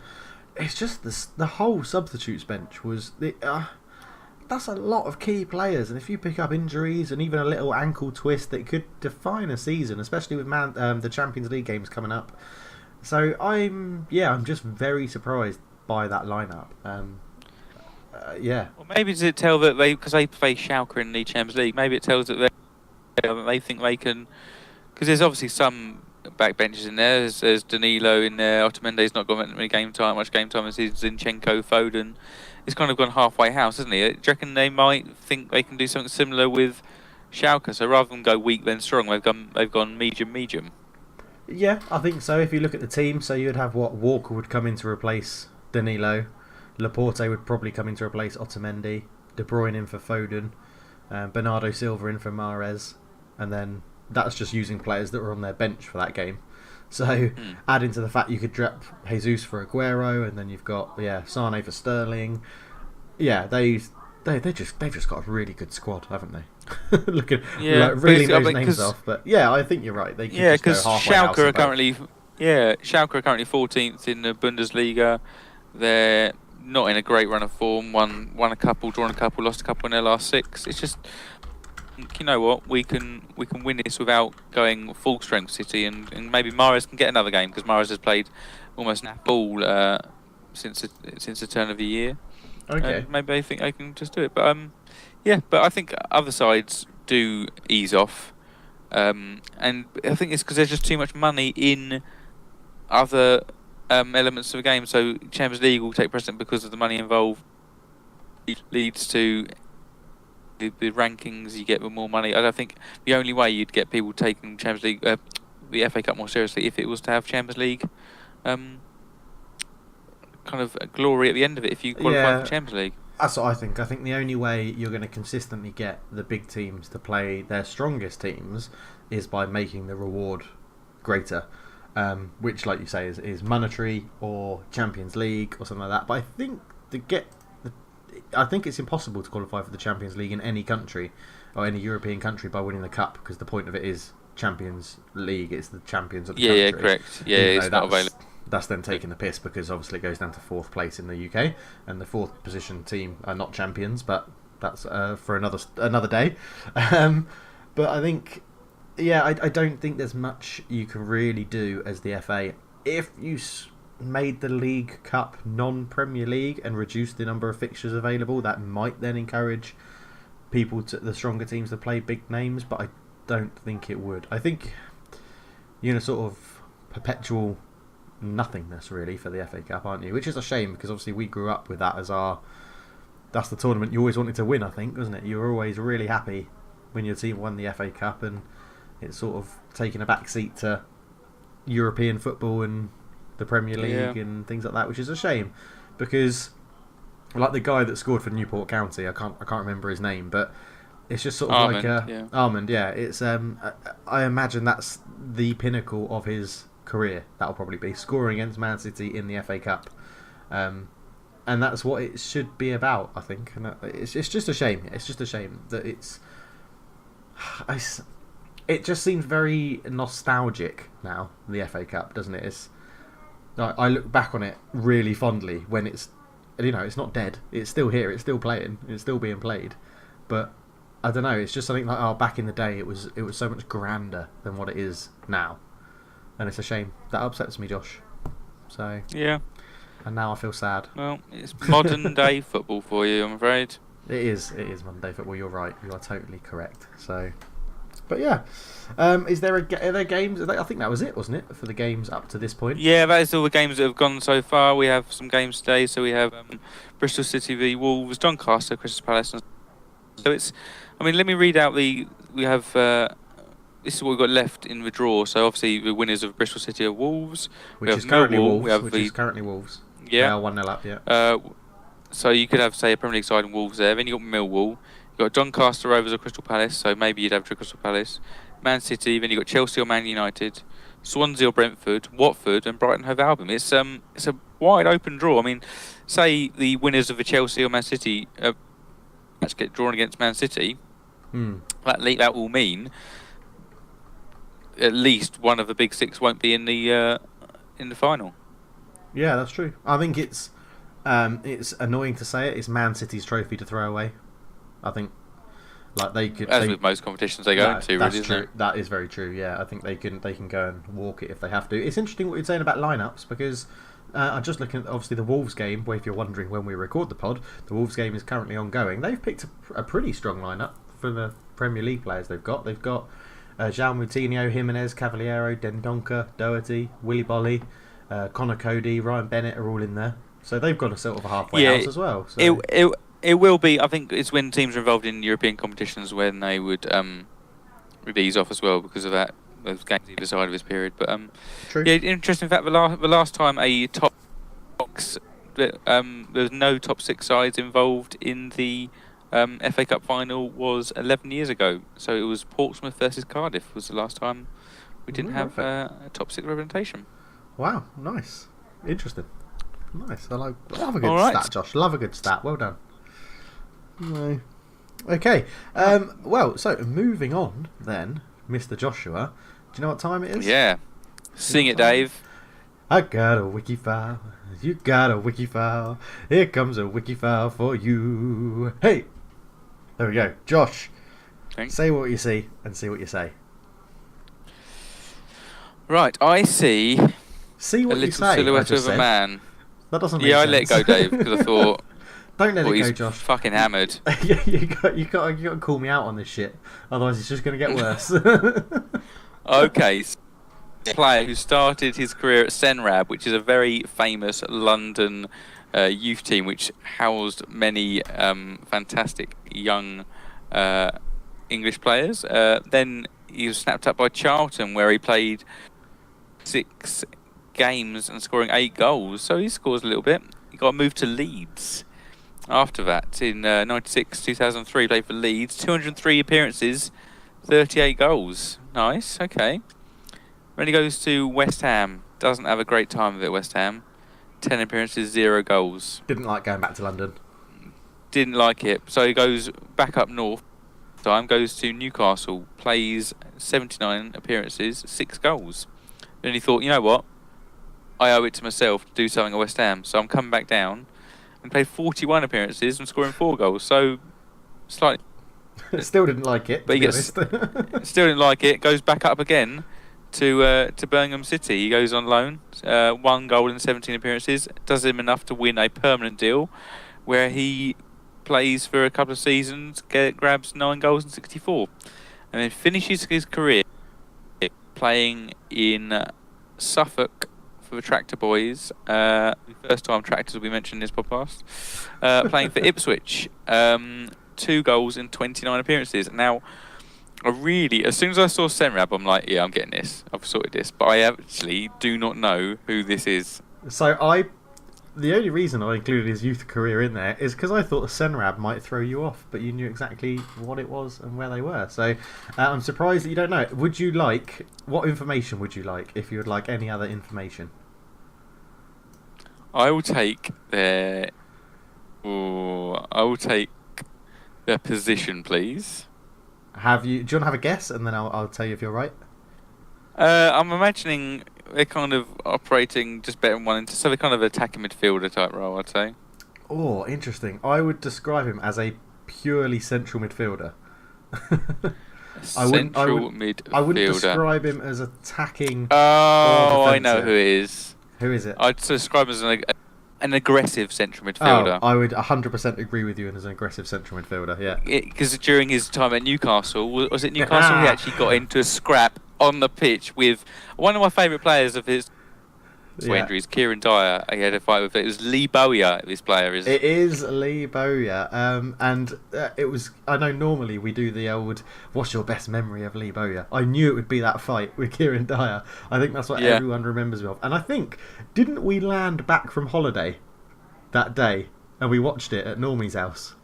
it's just the whole substitutes bench was that's a lot of key players, and if you pick up injuries and even a little ankle twist, that could define a season, especially with the Champions League games coming up. So I'm just very surprised by that lineup. Well, maybe does it tell that because they play Schalke in the Champions League? Maybe it tells that they think they can, because there's obviously some backbenchers in there. There's Danilo in there. Otamendi's not got much game time as his Zinchenko, Foden. It's kind of gone halfway house, isn't it? Do you reckon they might think they can do something similar with Schalke? So rather than go weak then strong, they've gone medium. Yeah, I think so. If you look at the team, so you'd have Walker would come in to replace Danilo, Laporte would probably come in to replace Otamendi, De Bruyne in for Foden, Bernardo Silva in for Mahrez, and then that's just using players that were on their bench for that game. So add into the fact you could drop Jesus for Aguero, and then you've got Sane for Sterling. Yeah, they've just got a really good squad, haven't they? Reeling those names off, but I think you're right. They could just go halfway house. Schalke are currently 14th in the Bundesliga. They're not in a great run of form. Won a couple, drawn a couple, lost a couple in their last 6. It's just, you know what, we can win this without going full strength City, and maybe Mahrez can get another game, because Mahrez has played almost all since the turn of the year. Okay. And maybe they think they can just do it. But yeah. But I think other sides do ease off, and I think it's because there's just too much money in other elements of the game. So Champions League will take precedent because of the money involved. It leads to the rankings you get with more money. I don't think the only way you'd get people taking Champions League, the FA Cup more seriously, if it was to have Champions League kind of glory at the end of it if you qualify for Champions League. That's what I think. I think the only way you're going to consistently get the big teams to play their strongest teams is by making the reward greater, which, like you say, is monetary or Champions League or something like that. But I think it's impossible to qualify for the Champions League in any country or any European country by winning the cup, because the point of it is Champions League. It's the champions of the country. Yeah, correct. Yeah, it's not available. That's then taking the piss, because obviously it goes down to 4th place in the UK, and the 4th position team are not champions, but that's for another day. But I think, I don't think there's much you can really do as the FA if you made the League Cup non-Premier League and reduced the number of fixtures available. That might then encourage the stronger teams to play big names, but I don't think it would. I think you're in a sort of perpetual nothingness really for the FA Cup, aren't you? Which is a shame, because obviously we grew up with that as that's the tournament you always wanted to win, I think, wasn't it? You were always really happy when your team won the FA Cup, and it's sort of taken a back seat to European football and the Premier League and things like that, which is a shame, because like the guy that scored for Newport County, I can't remember his name, but it's just sort of Armand, it's I imagine that's the pinnacle of his career. That'll probably be scoring against Man City in the FA Cup, and that's what it should be about, I think. And it's just a shame. It's just a shame that it just seems very nostalgic now, the FA Cup, doesn't it? I look back on it really fondly when it's not dead. It's still here. It's still playing. It's still being played. But I don't know. It's just something like, back in the day, it was so much grander than what it is now. And it's a shame. That upsets me, Josh. So yeah. And now I feel sad. Well, it's modern day football for you, I'm afraid. It is modern day football. You're right. You are totally correct. So, but yeah, are there games? I think that was it, wasn't it, for the games up to this point? Yeah, that is all the games that have gone so far. We have some games today. So we have Bristol City v Wolves, Doncaster, Crystal Palace. So let me read out we have. This is what we've got left in the draw. So obviously the winners of Bristol City are Wolves. Which is currently Wolves. Yeah. 1-0 up, yeah. So you could have, say, a Premier League side and Wolves there. Then you've got Millwall. You've got Doncaster Rovers or Crystal Palace. So maybe you'd have Crystal Palace. Man City. Then you've got Chelsea or Man United. Swansea or Brentford. Watford and Brighton Hove Albion. It's a wide open draw. I mean, say the winners of the Chelsea or Man City match get drawn against Man City. That will mean at least one of the big six won't be in the final. Yeah, that's true. I think it's annoying to say it. It's Man City's trophy to throw away. I think, like, they could. With most competitions they go into, really, isn't it? That is very true. Yeah, I think they can go and walk it if they have to. It's interesting what you're saying about lineups, because I'm just looking at obviously the Wolves game. Where if you're wondering when we record the pod, the Wolves game is currently ongoing. They've picked a pretty strong lineup for the Premier League players they've got. They've got João Moutinho, Jimenez, Cavaliero, Dendoncker, Doherty, Willy Bolly, Connor Cody, Ryan Bennett are all in there. So they've got a sort of a halfway house as well. So. It will be. I think it's when teams are involved in European competitions when they would ease off as well because of that. Those games either side of this period. But True. Yeah, interesting fact. The last time a top six, there was no top six sides involved in the FA Cup final was 11 years ago. So it was Portsmouth versus Cardiff was the last time we didn't have a top six representation. Wow, nice, interesting, nice. I love a good stat, Josh. Love a good stat. Well done. No. Okay. Well, so moving on then, Mr. Joshua. Do you know what time it is? Yeah. Sing it, Dave. I got a wiki file. You got a wiki file. Here comes a wiki file for you. Hey. There we go. Josh. Thanks. Say what you see and see what you say. Right. I see. See what a you little say. Silhouette of a man. That doesn't make sense. I let go, Dave, because I thought Don't let Well, it go, he's Josh. fucking hammered. you got to call me out on this shit. Otherwise, it's just going to get worse. Okay, so player who started his career at Senrab, which is a very famous London youth team, which housed many fantastic young English players. Then he was snapped up by Charlton, where he played 6 games and scoring 8 goals. So he scores a little bit. He got moved to Leeds after that in 96, 2003. Played for Leeds, 203 appearances, 38 goals. Nice, okay. Then he goes to West Ham. Doesn't have a great time with it, West Ham. 10 appearances, 0 goals. Didn't like going back to London. Didn't like it. So he goes back up north. Time goes to Newcastle. Plays 79 appearances, 6 goals. Then he thought, you know what? I owe it to myself to do something at West Ham. So I'm coming back down and played 41 appearances and scoring 4 goals. So slightly. Still didn't like it. But he gets still didn't like it. Goes back up again to Birmingham City. He goes on loan. 1 goal in 17 appearances. Does him enough to win a permanent deal, where he plays for a couple of seasons, grabs 9 goals and 64, and then finishes his career playing in Suffolk for the Tractor Boys. The first time Tractors will be mentioned in this podcast. Playing for Ipswich. 2 goals in 29 appearances. Now, as soon as I saw Senrab, I'm like, yeah, I'm getting this. I've sorted this. But I actually do not know who this is. So the only reason I included his youth career in there is because I thought Senrab might throw you off, but you knew exactly what it was and where they were. So I'm surprised that you don't know it. What information would you like if you would like any other information? I will take their position, please. Do you want to have a guess, and then I'll tell you if you're right? I'm imagining they're kind of operating just better than one, so they're kind of attacking midfielder type role, I'd say. Oh, interesting. I would describe him as a purely central midfielder. I wouldn't describe him as attacking. Oh, I know who it is. Who is it? I'd describe him as an aggressive central midfielder. Oh, I would 100% agree with you as an aggressive central midfielder, yeah. Because during his time at Newcastle, was it Newcastle? He actually got into a scrap on the pitch with one of my favourite players of his injuries, Kieran Dyer. He had a fight with it. It was Lee Bowyer, this player is. It is Lee Bowyer. And it was, I know normally we do the old, what's your best memory of Lee Bowyer? I knew it would be that fight with Kieran Dyer. I think that's what everyone remembers me of. And I think, didn't we land back from holiday that day and we watched it at Normie's house?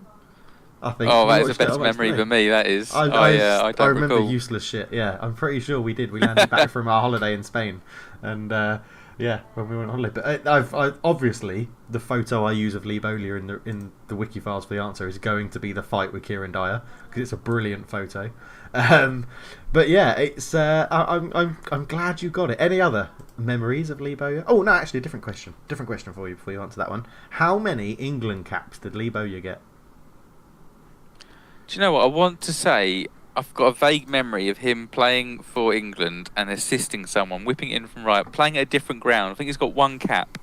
I think. Oh, that is the best memory for me, that is. I don't remember recall. Useless shit, yeah. I'm pretty sure we did. We landed back from our holiday in Spain. And, when we went on holiday. But obviously, the photo I use of Lee Bowyer in the WIKI Files for the answer is going to be the fight with Kieran Dyer, because it's a brilliant photo. But yeah, it's I'm glad you got it. Any other memories of Lee Bowyer? Oh no, actually, a different question for you before you answer that one. How many England caps did Lee Bowyer get? Do you know what I want to say? I've got a vague memory of him playing for England and assisting someone, whipping it in from right, playing at a different ground. I think he's got 1 cap.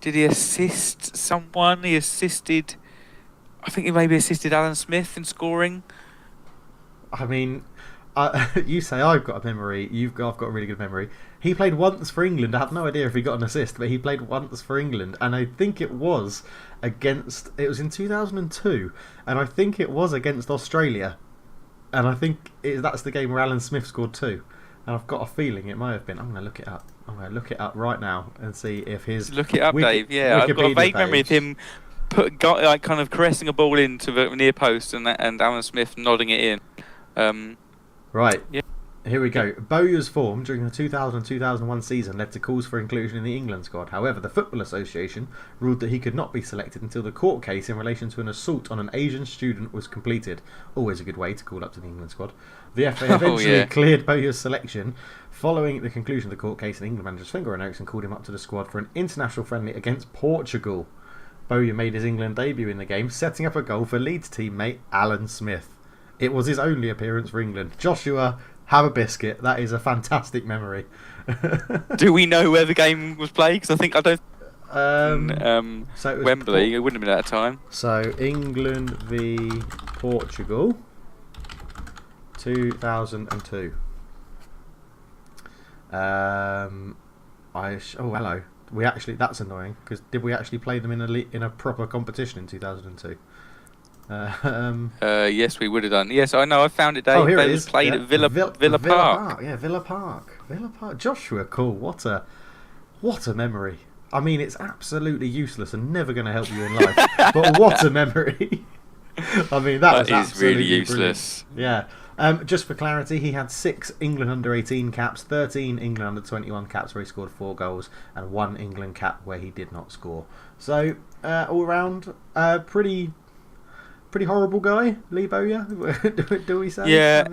Did he assist someone? I think he maybe assisted Alan Smith in scoring. I mean, you say I've got a memory. I've got a really good memory. He played once for England. I have no idea if he got an assist, but he played once for England, and I think it was in 2002, and I think it was against Australia, and I think that's the game where Alan Smith scored 2, and I've got a feeling it might have been. I'm going to look it up. I'm going to look it up right now and see if his. Look it up, Dave. Yeah, I've got a vague memory of him kind of caressing a ball into the near post, and Alan Smith nodding it in. Right. Yeah. Here we go. Bowyer's form during the 2000-2001 season led to calls for inclusion in the England squad. However, the Football Association ruled that he could not be selected until the court case in relation to an assault on an Asian student was completed. Always a good way to call up to the England squad. The FA eventually cleared Bowyer's selection following the conclusion of the court case, and England manager's finger on notes and called him up to the squad for an international friendly against Portugal. Bowyer made his England debut in the game, setting up a goal for Leeds teammate Alan Smith. It was his only appearance for England. Joshua, have a biscuit. That is a fantastic memory. Do we know where the game was played? Because I So it was Wembley. It wouldn't have been at that time. So England v Portugal, 2002. Hello. That's annoying because did we actually play them in a proper competition in 2002? Yes, we would have done. Yes, I know. I found it. Dave. Oh, here it it was is. played at Villa Park. Yeah, Villa Park. Joshua, cool. What a memory. I mean, it's absolutely useless and never going to help you in life. But what a memory. I mean, that is really useless. Brilliant. Yeah. Just for clarity, he had 6 England under-18 caps, 13 England under-21 caps where he scored 4 goals, and 1 England cap where he did not score. So, all round, pretty horrible guy, Lee Bowyer, do we say? Yeah,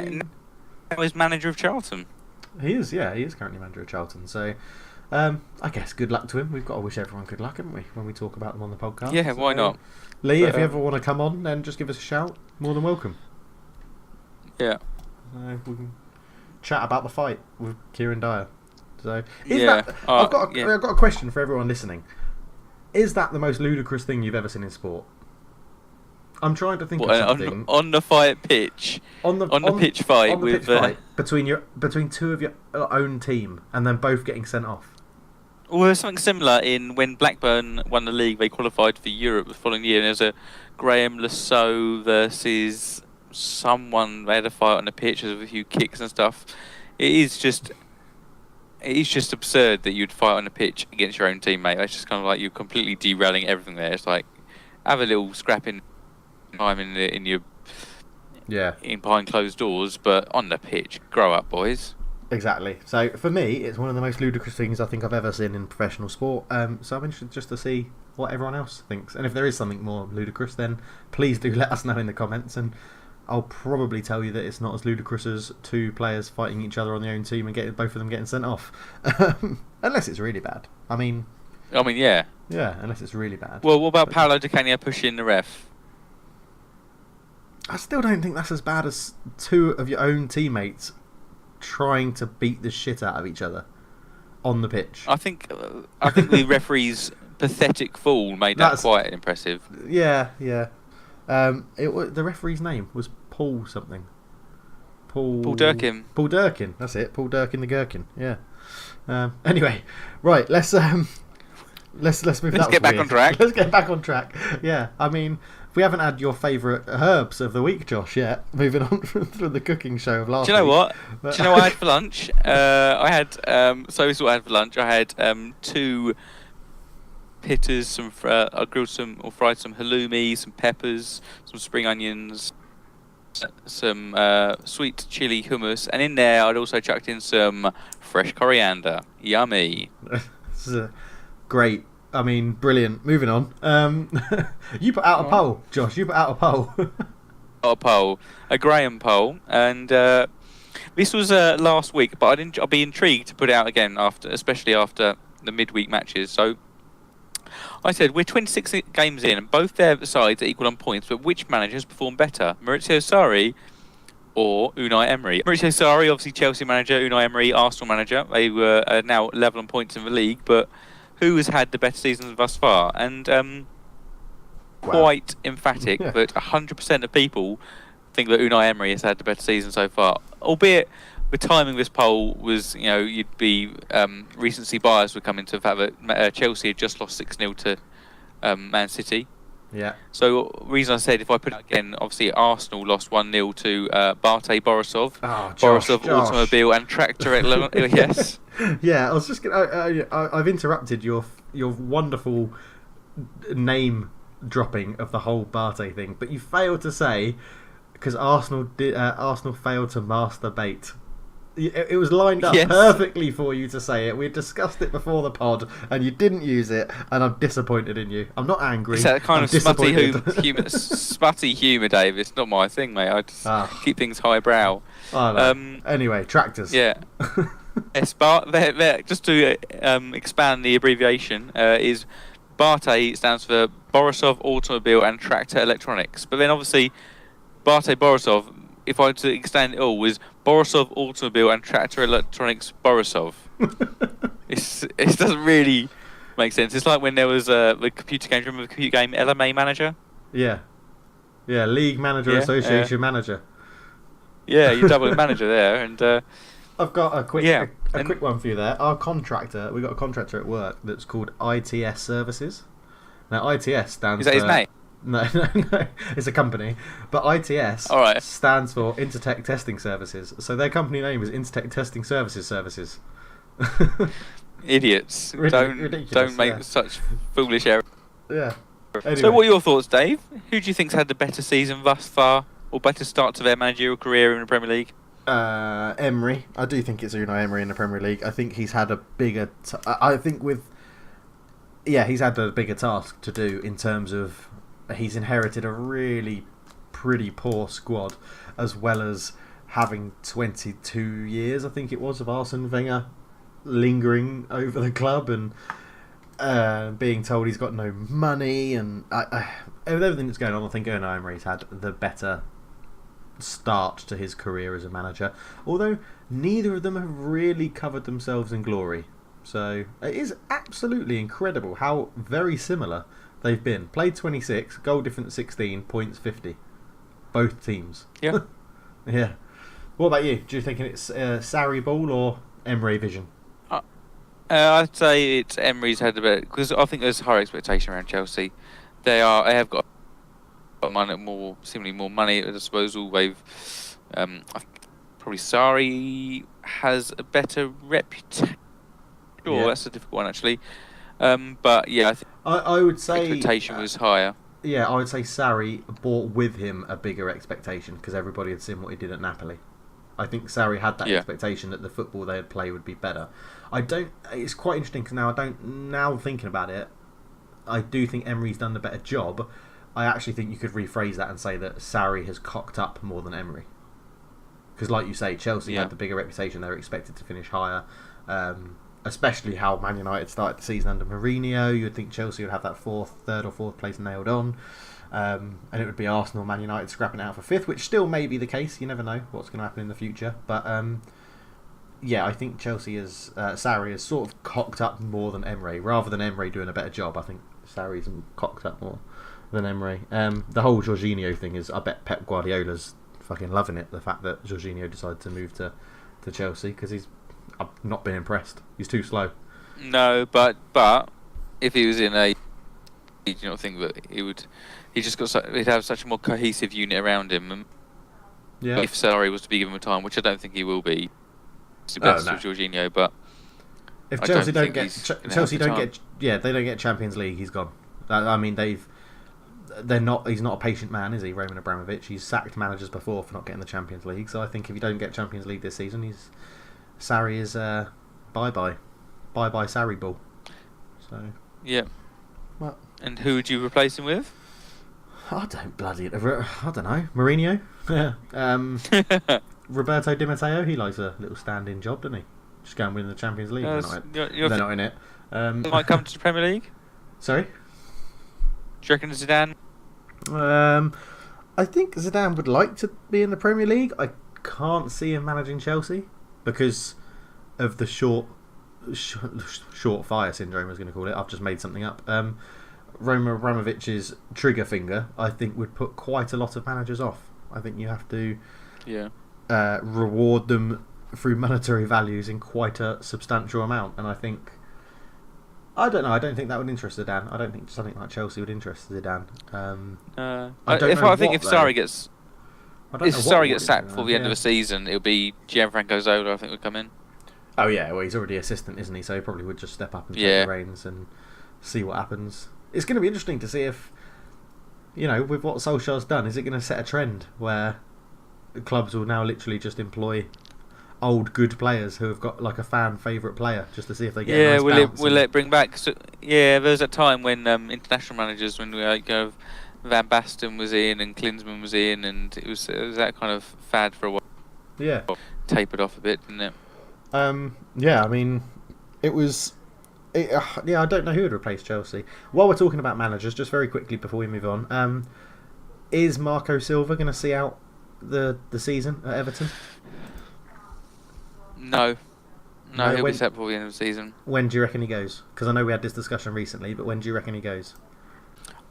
now he's manager of Charlton. He is currently manager of Charlton. So, I guess good luck to him. We've got to wish everyone good luck, haven't we, when we talk about them on the podcast? Yeah, why not? Lee, if you ever want to come on, then just give us a shout. More than welcome. Yeah. We can chat about the fight with Kieran Dyer. So, I've got a question for everyone listening. Is that the most ludicrous thing you've ever seen in sport? I'm trying to think of something on the fight pitch. On the pitch fight between two of your own team, and then both getting sent off. Well, there's something similar in when Blackburn won the league. They qualified for Europe the following year. And there's a Graham Lasso versus someone. They had a fight on the pitch with a few kicks and stuff. It is just absurd that you'd fight on the pitch against your own teammate. It's just kind of like you're completely derailing everything there. It's like have a little scrapping time in behind closed doors, but on the pitch, grow up, boys. Exactly. So for me, it's one of the most ludicrous things I think I've ever seen in professional sport. So I'm interested just to see what everyone else thinks, and if there is something more ludicrous, then please do let us know in the comments, and I'll probably tell you that it's not as ludicrous as 2 players fighting each other on their own team and both of them getting sent off, unless it's really bad. I mean, yeah, unless it's really bad. Well, what about Paolo Di Canio pushing the ref? I still don't think that's as bad as 2 of your own teammates trying to beat the shit out of each other on the pitch. I think the referee's pathetic fall made that quite impressive. Yeah. The referee's name was Paul something. Paul Durkin. Paul Durkin. That's it. Paul Durkin the Gherkin. Yeah. Anyway, right. Let's move. Let's get back on track. Let's get back on track. Yeah. I mean, we haven't had your favourite herbs of the week, Josh, yet. Moving on from the cooking show of last week. Do you know what? Do you know what I had for lunch? I had so this is what I had for lunch. I had 2 pitters, I grilled or fried some halloumi, some peppers, some spring onions, some sweet chili hummus, and in there I'd also chucked in some fresh coriander. Yummy. This is great. I mean, brilliant. Moving on. You put out a poll, Josh. You put out a poll. A Graham poll, and this was last week, but I'll be intrigued to put it out again especially after the midweek matches. So I said we're 26 games in, and both their sides are equal on points, but which managers performed better, Maurizio Sarri or Unai Emery? Maurizio Sarri, obviously Chelsea manager, Unai Emery, Arsenal manager. They were now level on points in the league, but who has had the better seasons thus far? And quite emphatic, but 100% of people think that Unai Emery has had the better season so far. Albeit the timing of this poll was, you'd be recency bias would come into the fact that Chelsea had just lost 6-0 to Man City. Yeah. So the reason I said if I put it again, obviously Arsenal lost 1-0 to Bate Borisov. Oh, Josh. Automobile and Tractor at yes. Yeah, I was just gonna. I've interrupted your wonderful name dropping of the whole Bate thing, but you failed to say because Arsenal failed to masturbate. It was lined up perfectly for you to say it. We discussed it before the pod, and you didn't use it, and I'm disappointed in you. I'm not angry. It's that kind of smutty humour, Dave. It's not my thing, mate. I just keep things highbrow. Anyway, tractors. Yeah. Yes, but just to expand the abbreviation, is BATE stands for Borisov Automobile and Tractor Electronics. But then obviously, BATE Borisov, if I were to extend it all, was Borisov Automobile and Tractor Electronics Borisov. It doesn't really Makes sense. It's like when there was the computer game. Remember the computer game LMA Manager? Yeah. Yeah, League Manager, Association Manager. Yeah, you're doubling manager there, and I've got a quick quick one for you there. Our contractor, we got a contractor at work that's called ITS Services. Now ITS stands for... Is that his name? No, it's a company. But ITS stands for Intertech Testing Services. So their company name is Intertech Testing Services. Idiots. Don't make such foolish errors. Yeah. Anyway. So what are your thoughts, Dave? Who do you think's had the better season thus far, or better start to their managerial career in the Premier League? Emery. I do think it's Unai Emery in the Premier League. I think he's had a bigger... he's had a bigger task to do in terms of... He's inherited a really pretty poor squad, as well as having 22 years, I think it was, of Arsene Wenger lingering over the club and being told he's got no money. And with everything that's going on, I think Unai Emery's had the better start to his career as a manager, although neither of them have really covered themselves in glory. So it is absolutely incredible how very similar they've been. Played 26, goal difference 16, points 50. Both teams. Yeah. Yeah. What about you? Do you think it's Sarri ball or Emery vision? I'd say it's Emery's had a bit, because I think there's higher expectation around Chelsea. They have got seemingly more money at their disposal. They've probably Sarri has a better reputation. Sure, that's a difficult one actually. But yeah, I think I would say expectation was higher. Yeah, I would say Sarri brought with him a bigger expectation because everybody had seen what he did at Napoli. I think Sarri had that expectation that the football they had played would be better. It's quite interesting because now thinking about it, I do think Emery's done the better job. I actually think you could rephrase that and say that Sarri has cocked up more than Emery. Because like you say, Chelsea had the bigger reputation. They were expected to finish higher. Especially how Man United started the season under Mourinho. You would think Chelsea would have that third or fourth place nailed on. And it would be Arsenal, Man United scrapping out for fifth, which still may be the case. You never know what's going to happen in the future. But I think Sarri has sort of cocked up more than Emery. Rather than Emery doing a better job, I think Sarri's cocked up more than Emery. The whole Jorginho thing is, I bet Pep Guardiola's fucking loving it, the fact that Jorginho decided to move to Chelsea, because I've not been impressed. He's too slow. No, but if he was in a, do you not think that he'd have such a more cohesive unit around him? And if Sarri was to be given a time, which I don't think he will be, it's the best with Jorginho. But if Chelsea don't get Champions League, he's gone. I mean, he's not a patient man, is he, Roman Abramovich? He's sacked managers before for not getting the Champions League. So I think if you don't get Champions League this season, Sarri is bye-bye Sarri ball. So yeah. Well, and who would you replace him with? I don't know. Mourinho. Yeah. Roberto Di Matteo. He likes a little stand-in job, doesn't he? Just go and win the Champions League. They're not in it. Might come to the Premier League. Sorry. Do you reckon Zidane? I think Zidane would like to be in the Premier League. I can't see him managing Chelsea because of the short fire syndrome, I was going to call it. I've just made something up. Roman Abramovich's trigger finger, I think, would put quite a lot of managers off. I think you have to reward them through monetary values in quite a substantial amount. And I don't know. I don't think that would interest Zidane. I don't think something like Chelsea would interest Zidane. I think if Sarri gets sacked before the end of the season, it'll be Gianfranco Zola. I think would come in. Oh yeah, well he's already assistant, isn't he? So he probably would just step up and take the reins and see what happens. It's going to be interesting to see if, with what Solskjaer's done, is it going to set a trend where clubs will now literally just employ old good players who have got like a fan favourite player just to see if they get a nice bounce. Will it bring back? There was a time when international managers, when Van Basten was in and Klinsmann was in, and it was that kind of fad for a while. Yeah, tapered off a bit, didn't it? I mean, it was. I don't know who would replace Chelsea. While we're talking about managers, just very quickly before we move on, is Marco Silva going to see out the season at Everton? No, No, he'll be set before the end of the season. When do you reckon he goes? Because I know we had this discussion recently, but when do you reckon he goes?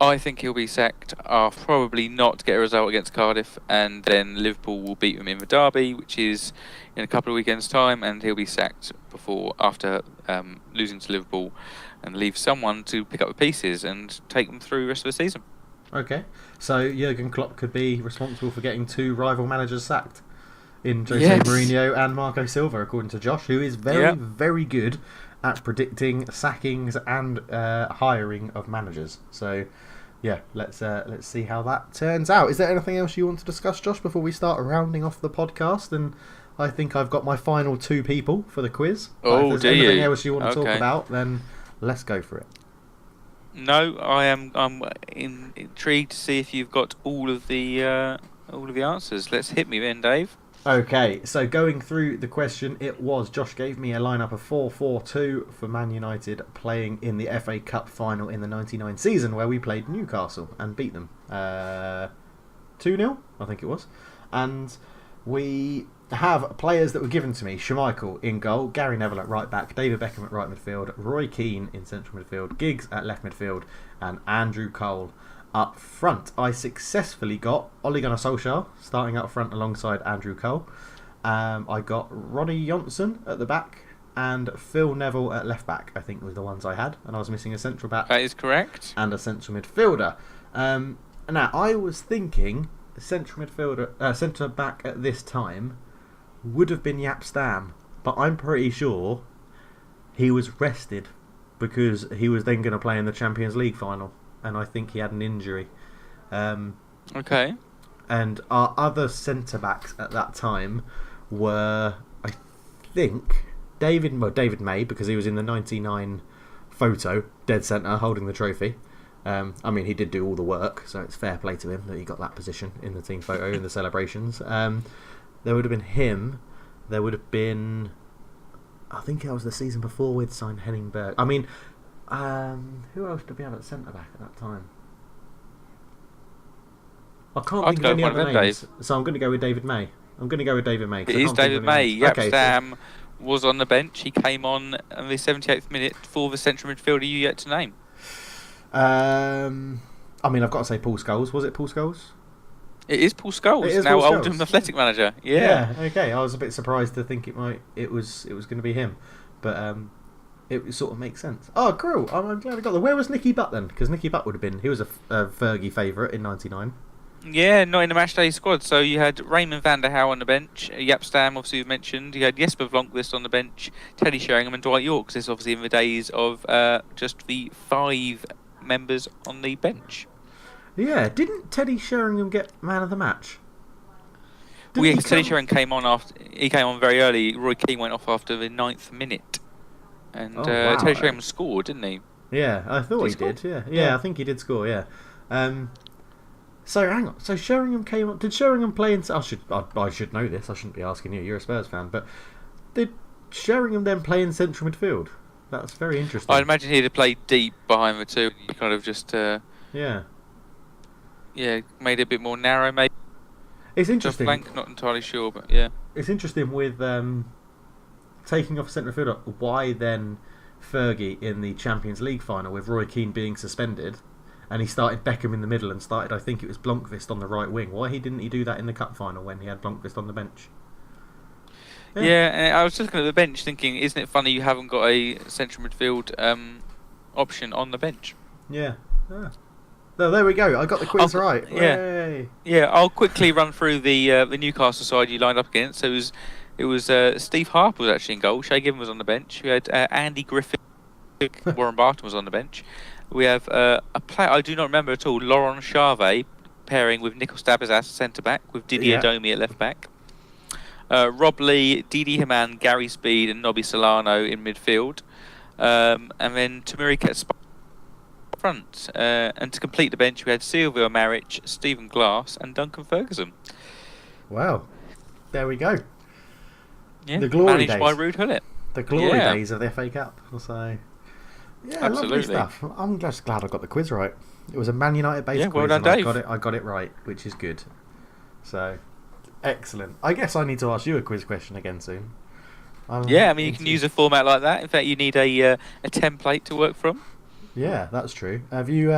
I think he'll be sacked. Probably not to get a result against Cardiff, and then Liverpool will beat him in the derby, which is in a couple of weekends' time, and he'll be sacked after losing to Liverpool, and leave someone to pick up the pieces and take them through the rest of the season. Okay, so Jurgen Klopp could be responsible for getting 2 rival managers sacked in Jose Mourinho and Marco Silva, according to Josh, who is very good at predicting sackings and hiring of managers. So, yeah, let's see how that turns out. Is there anything else you want to discuss, Josh, before we start rounding off the podcast? And I think I've got my final 2 people for the quiz. If there's anything else you want to talk about, then let's go for it. No, I'm intrigued to see if you've got all of the answers. Let's hit me then, Dave. Okay, so going through the question, Josh gave me a lineup of 4-4-2 for Man United playing in the FA Cup final in the 99 season, where we played Newcastle and beat them 2-0, I think it was. And we have players that were given to me: Schmeichel in goal, Gary Neville at right back, David Beckham at right midfield, Roy Keane in central midfield, Giggs at left midfield, and Andrew Cole up front. I successfully got Ole Gunnar Solskjaer starting up front alongside Andrew Cole. I got Ronnie Johnson at the back and Phil Neville at left back, I think was the ones I had, and I was missing a central back. That is correct. And a central midfielder. Now I was thinking central back at this time would have been Jaap Stam, but I'm pretty sure he was rested because he was then going to play in the Champions League final, and I think he had an injury. Okay. And our other centre backs at that time were, I think, David May, because he was in the 99 photo, dead centre, holding the trophy. I mean, he did do all the work, so it's fair play to him that he got that position in the team photo in the celebrations. There would have been him. There would have been, I think it was the season before we'd signed Henning Berg. I mean, who else did we have at centre back at that time? I can't think of any other names, so I'm going to go with David May. It is David May. Jaap Stam was on the bench. He came on in the 78th minute for the central midfielder you yet to name. I mean, I've got to say Paul Scholes. Was it Paul Scholes? It is Paul Scholes, now Oldham Athletic manager. Yeah. Okay. I was a bit surprised to think it was going to be him, but it sort of makes sense. Oh, cool! I'm glad I got that. Where was Nicky Butt then? Because Nicky Butt would have been. He was a Fergie favourite in '99. Yeah, not in the matchday squad. So you had Raymond van der Houw on the bench, Jaap Stam, obviously you mentioned. You had Jesper Blomqvist on the bench, Teddy Sheringham and Dwight York. This is obviously in the days of just the 5 members on the bench. Yeah, didn't Teddy Sheringham get man of the match? Teddy Sheringham came on after. He came on very early. Roy Keane went off after the 9th minute, and Teddy Sheringham scored, didn't he? Yeah, I thought he did. Yeah, I think he did score. Yeah. So hang on. So Sheringham came on. Did Sheringham play in? I should know this. I shouldn't be asking you. You're a Spurs fan, but did Sheringham then play in central midfield? That's very interesting. I'd imagine he'd have played deep behind the two. He kind of just made it a bit more narrow, maybe. It's interesting. Flank, not entirely sure, but yeah. It's interesting with taking off centre midfielder. Why then Fergie in the Champions League final with Roy Keane being suspended, and he started Beckham in the middle and started, I think it was Blomqvist on the right wing. Why didn't he do that in the cup final when he had Blomqvist on the bench? Yeah, and I was just looking at the bench thinking, isn't it funny you haven't got a central midfield option on the bench? Yeah. No, there we go. I got the quiz right. Yeah. I'll quickly run through the Newcastle side you lined up against. So it was Steve Harper was actually in goal. Shay Given was on the bench. We had Andy Griffith, Warren Barton was on the bench. We have a player I do not remember at all, Laurent Charvet, pairing with Nikos Dabizas centre back, with Didier Domi at left back. Rob Lee, Didi Hamann, Gary Speed, and Nobby Solano in midfield, and then Tamuri Ketspa front. And to complete the bench, we had Silvio Maric, Stephen Glass, and Duncan Ferguson. Wow, there we go. Yeah, the glory managed days. by Ruud Gullit. The glory days of the FA Cup. So, yeah, absolutely. Lovely stuff. I'm just glad I got the quiz right. It was a Man United based quiz, well done, and Dave. I got it right, which is good. So, excellent. I guess I need to ask you a quiz question again soon. Yeah, I mean, you can use a format like that. In fact, you need a template to work from. Yeah, that's true. Have you?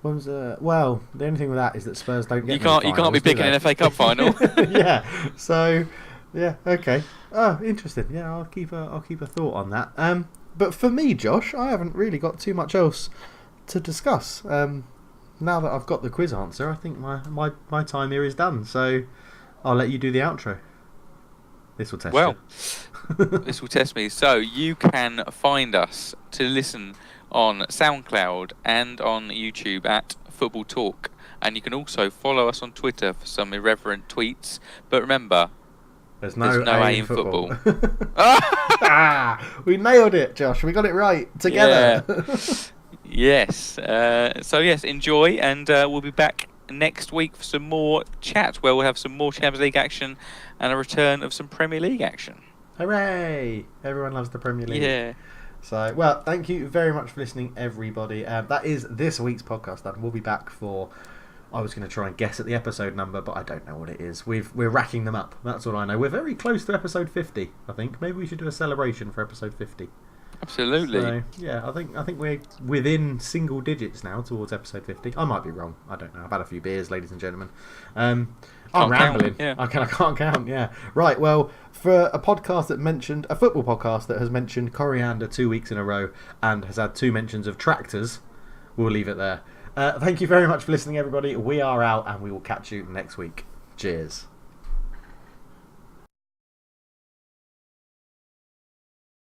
Well, the only thing with that is that Spurs don't get. You can't be picking an FA Cup final. Yeah. So, yeah. Okay. Oh, interesting. Yeah, I'll keep a thought on that. But for me, Josh, I haven't really got too much else to discuss. Now that I've got the quiz answer, I think my time here is done. So, I'll let you do the outro. This will test you. This will test me. So you can find us to listen on SoundCloud and on YouTube at Football Talk, and you can also follow us on Twitter for some irreverent tweets. But remember, there's no A in football. We nailed it, Josh. We got it right together. Yeah. Yes. So yes, enjoy, and we'll be back next week for some more chat, where we'll have some more Champions League action and a return of some Premier League action. Hooray! Everyone loves the Premier League. Yeah. So, well, thank you very much for listening, everybody. That is this week's podcast done. We'll be back for... I was going to try and guess at the episode number, but I don't know what it is. We're racking them up. That's all I know. We're very close to episode 50, I think. Maybe we should do a celebration for episode 50. Absolutely. So, yeah, I think we're within single digits now towards episode 50. I might be wrong. I don't know. I've had a few beers, ladies and gentlemen. I'm rambling. Yeah. I can't count. Yeah. Right. Well, for a podcast a football podcast that has mentioned coriander 2 weeks in a row and has had 2 mentions of tractors, we'll leave it there. Thank you very much for listening, everybody. We are out, and we will catch you next week. Cheers.